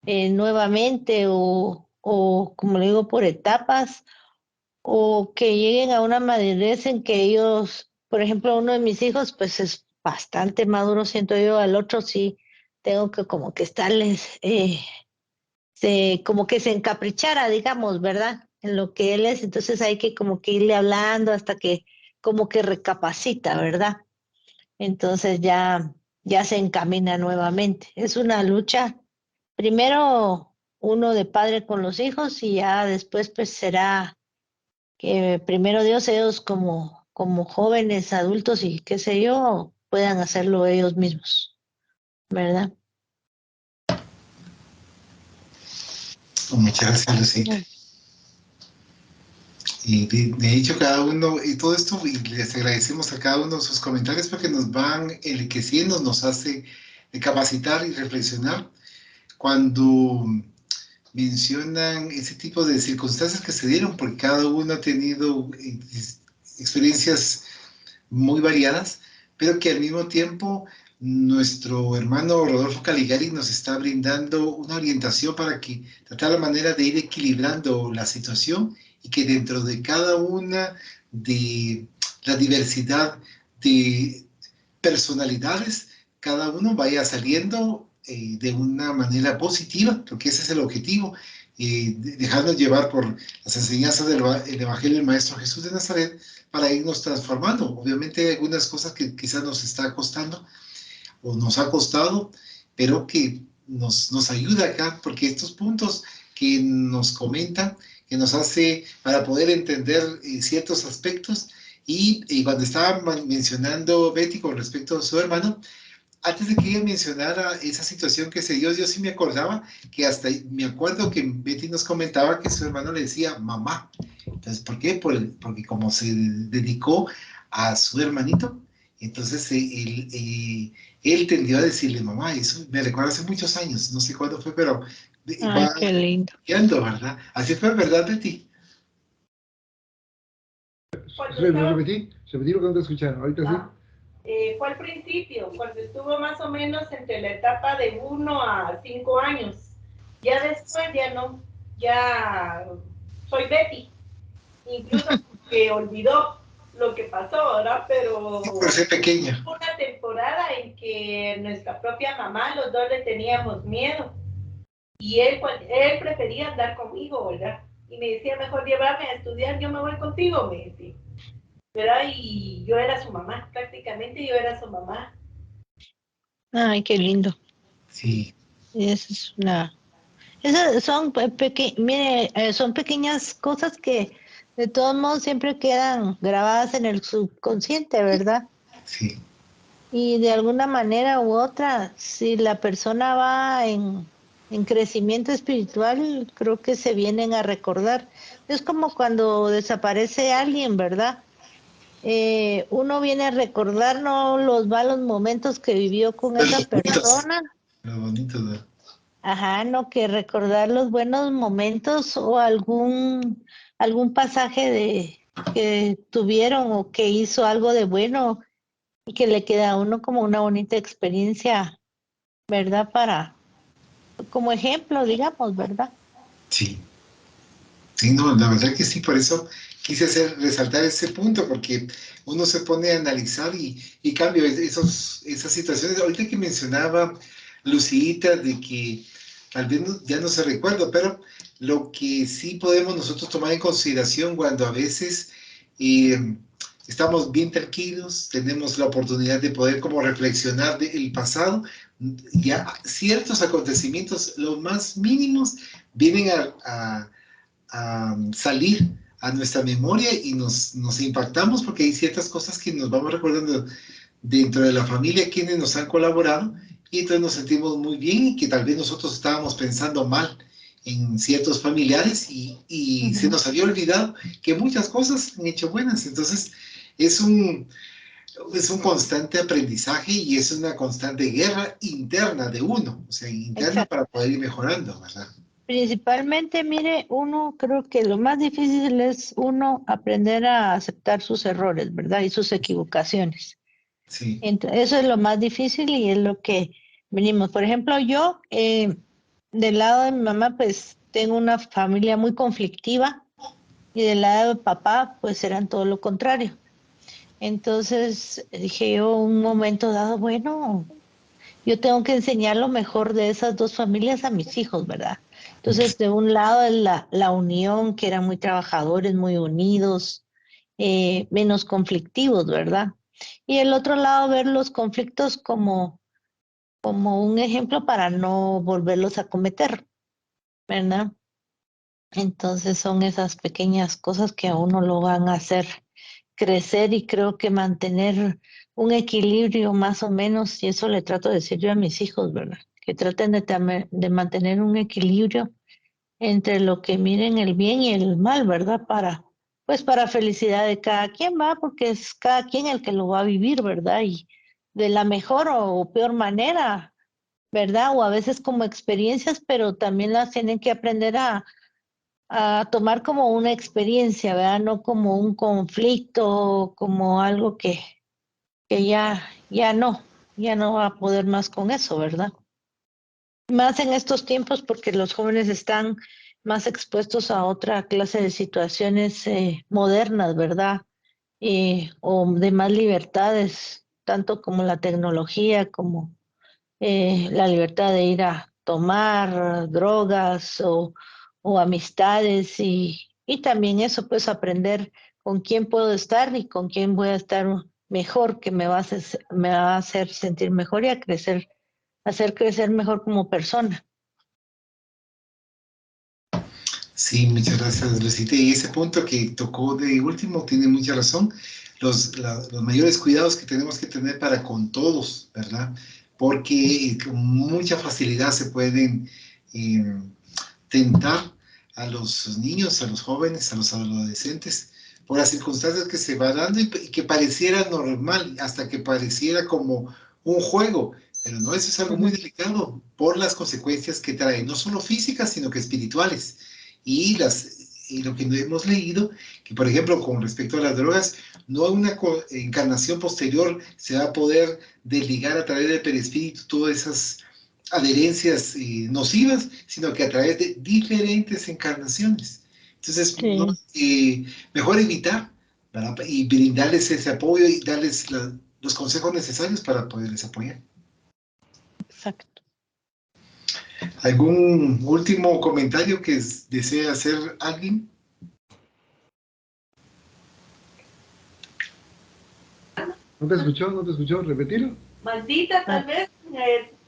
nuevamente o, como le digo, por etapas o que lleguen a una madurez en que ellos, por ejemplo, uno de mis hijos, pues es bastante maduro, siento yo, al otro sí tengo que como que estarles, como que se encaprichara, digamos, ¿verdad? En lo que él es, entonces hay que como que irle hablando hasta que como que recapacita, ¿verdad? Entonces ya se encamina nuevamente. Es una lucha, primero uno de padre con los hijos y ya después pues será que primero Dios ellos como jóvenes, adultos y qué sé yo, puedan hacerlo ellos mismos, ¿verdad? Muchas gracias, Lucita. Y de hecho, cada uno, y todo esto, y les agradecemos a cada uno sus comentarios porque nos van enriqueciendo, nos hace capacitar y reflexionar. Cuando mencionan ese tipo de circunstancias que se dieron, porque cada uno ha tenido experiencias muy variadas, pero que al mismo tiempo nuestro hermano Rodolfo Caligari nos está brindando una orientación para que tratar la manera de ir equilibrando la situación y que dentro de cada una de la diversidad de personalidades, cada uno vaya saliendo de una manera positiva, porque ese es el objetivo, dejarnos llevar por las enseñanzas del Evangelio del Maestro Jesús de Nazaret para irnos transformando. Obviamente hay algunas cosas que quizás nos está costando o nos ha costado, pero que nos ayuda acá, porque estos puntos que nos comentan, que nos hace para poder entender ciertos aspectos, y cuando estaba mencionando Betty con respecto a su hermano, antes de que ella mencionara esa situación que se dio, yo sí me acordaba que hasta me acuerdo que Betty nos comentaba que su hermano le decía mamá. Entonces, ¿por qué? Porque como se dedicó a su hermanito, entonces él tendió a decirle mamá. Eso me recuerda hace muchos años, no sé cuándo fue, pero Ay, va qué lindo. cambiando, ¿verdad? Así fue, ¿verdad, Betty? Cuando estaba, Repetí lo que no te escucharon, ahorita sí. fue al principio, cuando estuvo más o menos entre la etapa de 1 a 5 años. Ya después ya no, ya soy Betty, incluso que olvidó lo que pasó, ¿verdad? Pero Por ser pequeña. hubo una temporada en que nuestra propia mamá, los dos le teníamos miedo y él prefería andar conmigo, ¿verdad? Y me decía, mejor llevarme a estudiar, yo me voy contigo, me decía. ¿Verdad? Y yo era su mamá, prácticamente yo era su mamá. Ay, qué lindo. Sí. Esa es una... Esas son, mire, son pequeñas cosas que de todos modos siempre quedan grabadas en el subconsciente, ¿verdad? Sí. Y de alguna manera u otra, si la persona va en crecimiento espiritual, creo que se vienen a recordar. Es como cuando desaparece alguien, ¿verdad? Uno viene a recordar no los malos momentos que vivió con Pero esa bonitos. persona, Pero bonitos, ¿verdad? Ajá, no, que recordar los buenos momentos o algún pasaje que tuvieron o que hizo algo de bueno y que le queda a uno como una bonita experiencia, ¿verdad? Como ejemplo, digamos, ¿verdad? Sí, sí, no, la verdad que sí, por eso quise resaltar ese punto, porque uno se pone a analizar y cambio esas situaciones. Ahorita que mencionaba Lucita de que tal vez ya no se recuerda, pero lo que sí podemos nosotros tomar en consideración cuando a veces eh, estamos bien tranquilos, tenemos la oportunidad de poder como reflexionar del pasado, ya ciertos acontecimientos, los más mínimos, vienen a salir a nuestra memoria y nos impactamos porque hay ciertas cosas que nos vamos recordando dentro de la familia quienes nos han colaborado y entonces nos sentimos muy bien y que tal vez nosotros estábamos pensando mal en ciertos familiares y se Ujú. nos había olvidado que muchas cosas han hecho buenas. Entonces es un constante aprendizaje y es una constante guerra interna de uno, o sea, interna Exacto. para poder ir mejorando, ¿verdad? Principalmente, mire, uno creo que lo más difícil es uno aprender a aceptar sus errores, ¿verdad? Y sus equivocaciones. Sí. Eso es lo más difícil y es lo que venimos. Por ejemplo, yo, del lado de mi mamá, pues tengo una familia muy conflictiva y del lado de papá, pues eran todo lo contrario. Entonces dije yo un momento dado, bueno, yo tengo que enseñar lo mejor de esas dos familias a mis hijos, ¿verdad? Entonces, de un lado es la unión, que eran muy trabajadores, muy unidos, menos conflictivos, ¿verdad? Y el otro lado, ver los conflictos como un ejemplo para no volverlos a cometer, ¿verdad? Entonces son esas pequeñas cosas que a uno lo van a hacer crecer y creo que mantener un equilibrio más o menos, y eso le trato de decir yo a mis hijos, ¿verdad? Que traten de mantener un equilibrio entre lo que miren el bien y el mal, ¿verdad? Pues para felicidad de cada quien, va, porque es cada quien el que lo va a vivir, ¿verdad? Y de la mejor o peor manera, ¿verdad? O a veces como experiencias, pero también las tienen que aprender a tomar como una experiencia, ¿verdad? No como un conflicto, como algo que ya no va a poder más con eso, ¿verdad? Más en estos tiempos porque los jóvenes están más expuestos a otra clase de situaciones modernas, ¿verdad? O de más libertades, tanto como la tecnología, como la libertad de ir a tomar drogas o amistades y también eso, pues aprender con quién puedo estar y con quién voy a estar mejor, que me va a hacer sentir mejor y hacer crecer mejor como persona. Sí, muchas gracias, Lucita. Y ese punto que tocó de último tiene mucha razón. Los mayores cuidados que tenemos que tener para con todos, ¿verdad? Porque con mucha facilidad se pueden eh, tentar a los niños, a los jóvenes, a los adolescentes, por las circunstancias que se va dando y que pareciera normal, hasta que pareciera como un juego. Pero no, eso es algo muy Ujú. delicado por las consecuencias que trae, no solo físicas, sino que espirituales. Y lo que hemos leído, que por ejemplo con respecto a las drogas, no hay una encarnación posterior se va a poder desligar a través del perispíritu todas esas adherencias nocivas, sino que a través de diferentes encarnaciones. Entonces, no, Sí, mejor evitar, ¿verdad? Y brindarles ese apoyo y darles los consejos necesarios para poderles apoyar. exacto. ¿Algún último comentario que desee hacer alguien? No te escuchó, repetilo. Maldita Ah, tal vez,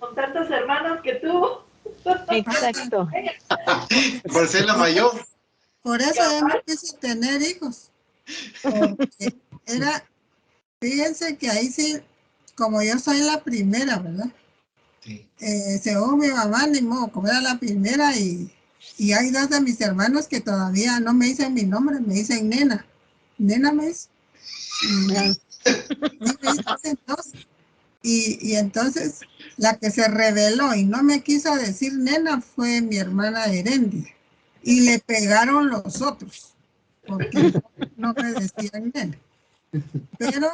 con tantos hermanos que tuvo. exacto. Por ser la mayor. Por eso yo no quise tener hijos, porque era, fíjense que ahí sí, como yo soy la primera, ¿verdad? Sí. Según mi mamá, ni modo, como era la primera y hay dos de mis hermanos que todavía no me dicen mi nombre, me dicen nena. Nena me dice. Y, Ah, y me dicen dos. Y entonces la que se rebeló y no me quiso decir nena fue mi hermana Herendi. Y le pegaron los otros, porque no me decían nena. Pero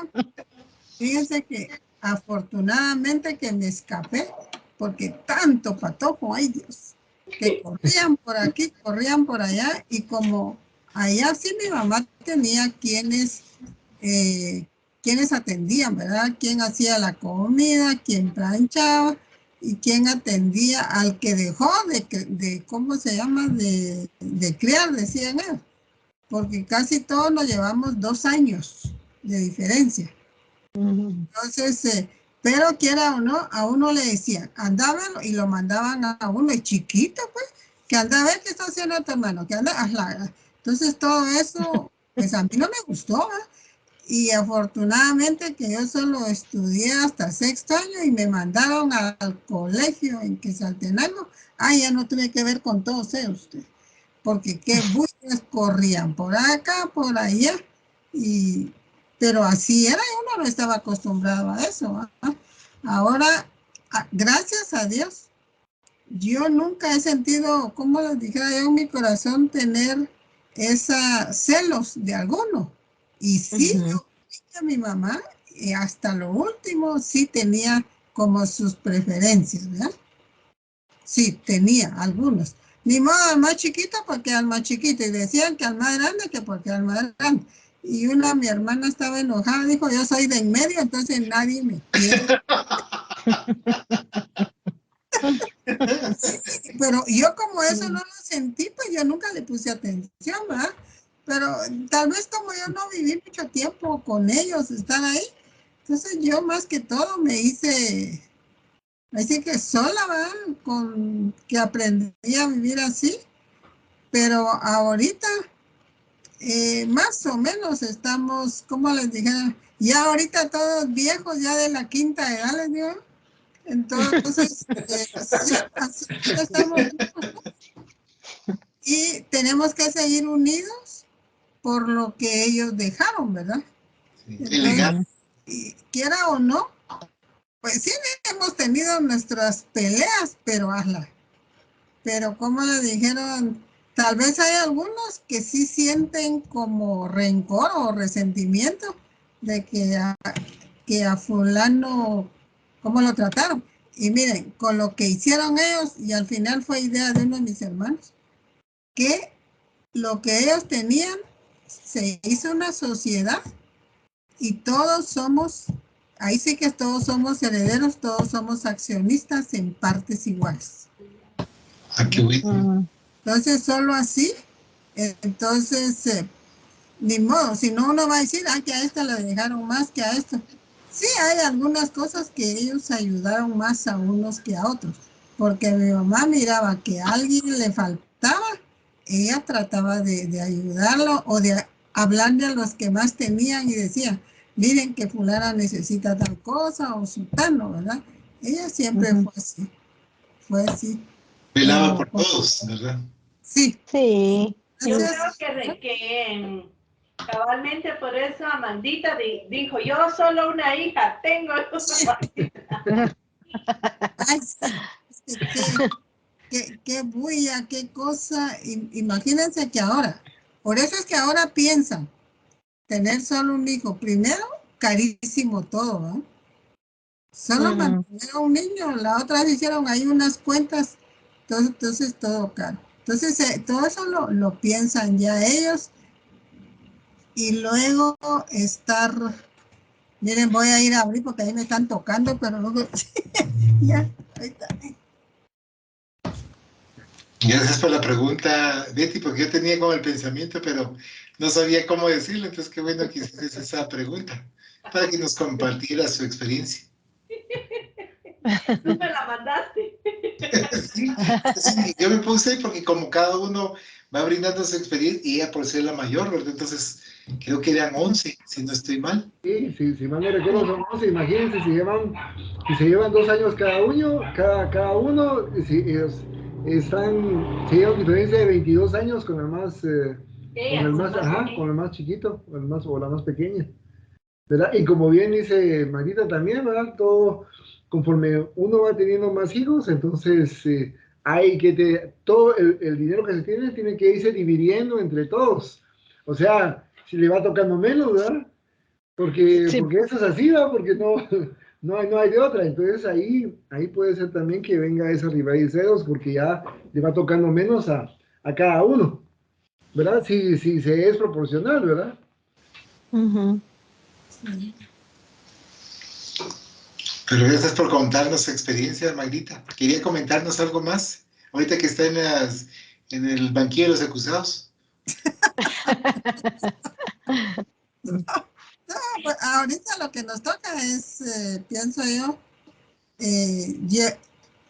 fíjense que afortunadamente que me escapé, porque tanto patojo, ay Dios, que corrían por aquí, corrían por allá, y como allá sí mi mamá tenía quienes atendían, ¿verdad? Quién hacía la comida, quién planchaba, y quién atendía al que dejó de ¿cómo se llama? De criar, decían ellos, porque casi todos nos llevamos 2 años de diferencia. Entonces, pero quiera o no, a uno le decían, andaba y lo mandaban a uno, y chiquito, pues, que anda a ver qué está haciendo tu hermano, que anda, hazla. Entonces, todo eso, pues a mí no me gustó, ¿eh? Y afortunadamente que yo solo estudié hasta 6º año y me mandaron al colegio en Quetzaltenango. Ya no tuve que ver con todos ellos, porque qué buses corrían por acá, por allá, pero así era, y uno no estaba acostumbrado a eso, ¿eh? Ahora, gracias a Dios, yo nunca he sentido, como les dijera yo en mi corazón, tener celos de alguno. Y sí, yo vi a mi mamá, y hasta lo último, sí tenía como sus preferencias, ¿verdad? Sí, tenía algunos. Ni modo al más chiquito porque al más chiquito. Y decían que al más grande que porque al más grande. Y mi hermana estaba enojada, dijo, yo soy de en medio, entonces nadie me quiere. Sí, pero yo como eso no lo sentí, pues yo nunca le puse atención, ¿verdad? Pero tal vez como yo no viví mucho tiempo con ellos, estar ahí, entonces yo más que todo me hice que sola, ¿verdad? Que aprendí a vivir así, pero ahorita más o menos estamos, como les dijera, ya ahorita todos viejos, ya de la 5ª edad, les digo. Entonces, sí, así estamos. Y tenemos que seguir unidos por lo que ellos dejaron, ¿verdad? Sí. Entonces, quiera o no, pues sí hemos tenido nuestras peleas, pero hazla. Pero como le dijeron, tal vez hay algunos que sí sienten como rencor o resentimiento de que a fulano, ¿cómo lo trataron? Y miren, con lo que hicieron ellos, y al final fue idea de uno de mis hermanos, que lo que ellos tenían, se hizo una sociedad y todos somos, ahí sí que todos somos herederos, todos somos accionistas en partes iguales. Qué bueno. Entonces, solo así, entonces, ni modo, si no uno va a decir, que a esta le dejaron más que a esto. Sí, hay algunas cosas que ellos ayudaron más a unos que a otros, porque mi mamá miraba que a alguien le faltaba, ella trataba de ayudarlo o de hablarle a los que más tenían y decía, miren que fulana necesita tal cosa o sultano, ¿verdad? Ella siempre fue así. Velaba por todos, ¿verdad? Sí. Sí. Yo creo que cabalmente por eso Amandita dijo, yo solo una hija tengo. Ay, sí. Qué bulla, qué cosa. Imagínense que ahora, por eso es que ahora piensan tener solo un hijo. Primero, carísimo todo, ¿no? Solo mantener a un niño, la otra vez hicieron ahí unas cuentas, entonces todo caro. Entonces, todo eso lo piensan ya ellos. Y luego miren, voy a ir a abrir porque ahí me están tocando, pero luego, ya, ahorita. Gracias por la pregunta, Betty, porque yo tenía como el pensamiento, pero no sabía cómo decirlo, entonces qué bueno que hiciste esa pregunta, para que nos compartiera su experiencia. Tú me la mandaste. Sí, yo me puse porque como cada uno va brindando su experiencia, y ella por ser la mayor, ¿verdad? Entonces creo que eran 11, si no estoy mal. Sí, si mal no recuerdo son 11, imagínense si se llevan 2 años cada uno, si ellos se llevan diferencia de 22 años con el más, con el más chiquito, o la más pequeña. ¿verdad? Y como bien dice Marita también, ¿verdad? Todo, conforme uno va teniendo más hijos, entonces hay que, todo el dinero que se tiene que irse dividiendo entre todos. O sea, si le va tocando menos, ¿verdad? Sí. Porque eso es así, ¿verdad? Porque no, no hay de otra. Entonces ahí puede ser también que venga esa rivalidad de celos, porque ya le va tocando menos a cada uno, ¿verdad? Si se es proporcional, ¿verdad? Ujú. Sí. Pero gracias por contarnos su experiencia, Magrita. ¿Quería comentarnos algo más? Ahorita que está en el banquillo de los acusados. No, pues ahorita lo que nos toca es, pienso yo,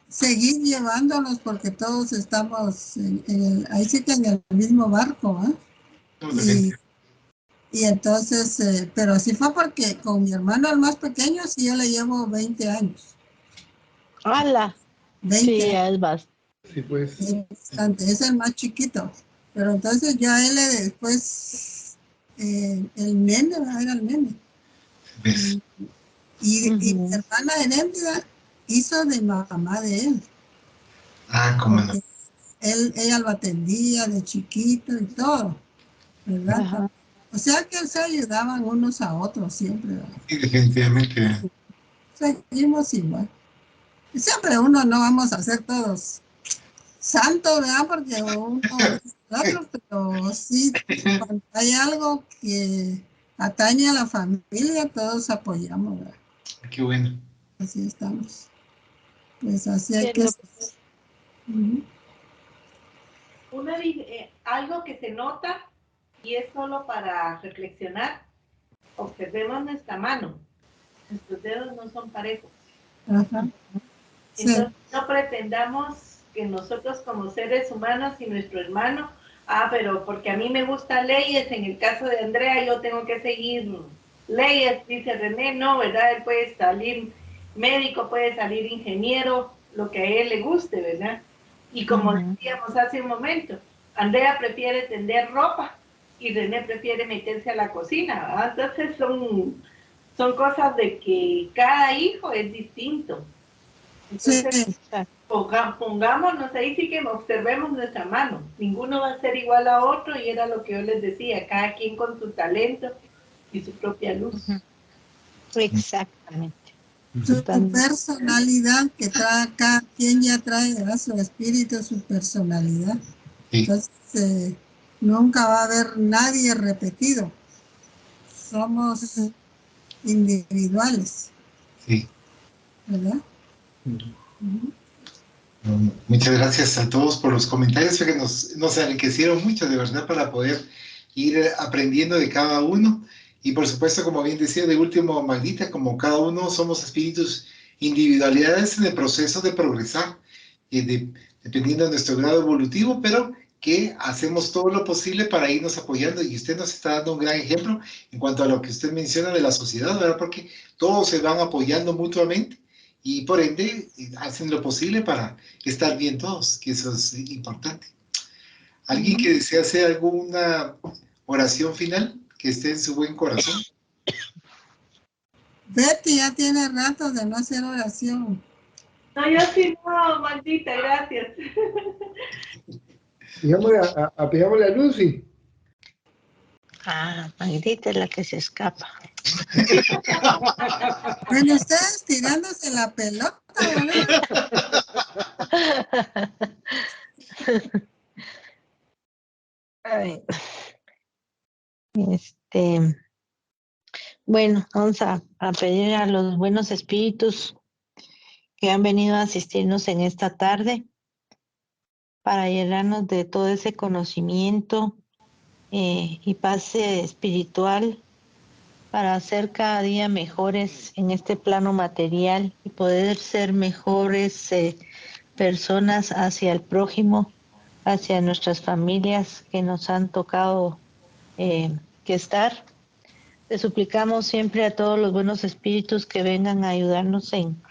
seguir llevándonos porque todos estamos ahí sí que en el mismo barco, ¿eh? No, Y, y entonces, pero así fue porque con mi hermano el más pequeño sí yo le llevo 20 años. ¡Hala! 20 Sí, años, ya es bastante. Sí, pues. es bastante, es el más chiquito. Pero entonces yo a él después, el nene, era el nene. ¿ves? Y mi hermana Heréndida hizo de mamá de él, Ah, cómo no. porque ella lo atendía de chiquito y todo, ¿verdad? Ajá. O sea que se ayudaban unos a otros siempre, ¿verdad? Sí, definitivamente. Seguimos igual. Y siempre uno no vamos a ser todos santos, ¿verdad? Porque uno es otro, pero sí, cuando hay algo que atañe a la familia, todos apoyamos, ¿verdad? Qué bueno. Así estamos. Pues así Sí, hay es que lo ser. Ujú. Algo que se nota y es solo para reflexionar, observemos nuestra mano. Nuestros dedos no son parejos. Ajá. Sí. Entonces, no pretendamos que nosotros como seres humanos y nuestro hermano, pero porque a mí me gusta leyes, en el caso de Andrea yo tengo que seguir leyes, dice René, no, ¿verdad? Él puede salir médico, puede salir ingeniero, lo que a él le guste, ¿verdad? Y como decíamos hace un momento, Andrea prefiere tender ropa y René prefiere meterse a la cocina, ¿verdad? Entonces son cosas de que cada hijo es distinto. Sí, Entonces, pongámonos ahí, sí que observemos nuestra mano. Ninguno va a ser igual a otro y era lo que yo les decía, cada quien con su talento y su propia luz. Exactamente. su Totalmente. personalidad que trae, cada quien ya trae, ¿verdad? Su espíritu, su personalidad. Sí, Entonces, nunca va a haber nadie repetido. Somos individuales, sí. ¿verdad? Muchas gracias a todos por los comentarios que nos enriquecieron mucho, de verdad, para poder ir aprendiendo de cada uno. Y por supuesto, como bien decía, de último, Magdita, como cada uno somos espíritus, individualidades en el proceso de progresar, dependiendo de nuestro grado evolutivo, pero que hacemos todo lo posible para irnos apoyando. Y usted nos está dando un gran ejemplo en cuanto a lo que usted menciona de la sociedad, ¿verdad? Porque todos se van apoyando mutuamente y por ende hacen lo posible para estar bien todos, que eso es importante. ¿Alguien que desea hacer alguna oración final que esté en su buen corazón? Betty ya tiene rato de no hacer oración. No, yo sí no, maldita, gracias. Pegámosle a Lucy. Magdita es la que se escapa. Bueno, ustedes tirándose la pelota, ¿verdad? Ay, bueno, vamos a pedir a los buenos espíritus que han venido a asistirnos en esta tarde para llenarnos de todo ese conocimiento y paz espiritual para ser cada día mejores en este plano material y poder ser mejores personas hacia el prójimo, hacia nuestras familias que nos han tocado que estar. Le suplicamos siempre a todos los buenos espíritus que vengan a ayudarnos en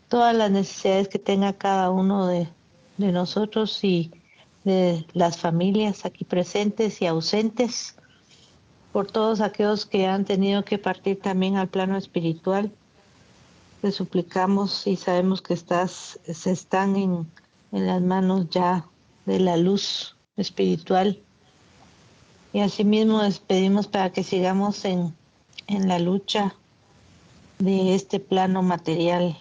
todas las necesidades que tenga cada uno de nosotros y de las familias aquí presentes y ausentes, por todos aquellos que han tenido que partir también al plano espiritual. Te suplicamos y sabemos que se están en las manos ya de la luz espiritual. Y asimismo les pedimos para que sigamos en la lucha de este plano material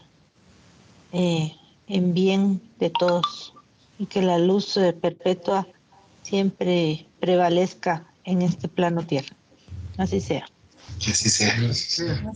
en bien de todos y que la luz perpetua siempre prevalezca en este plano tierra. Así sea. Que así sea. Así sea.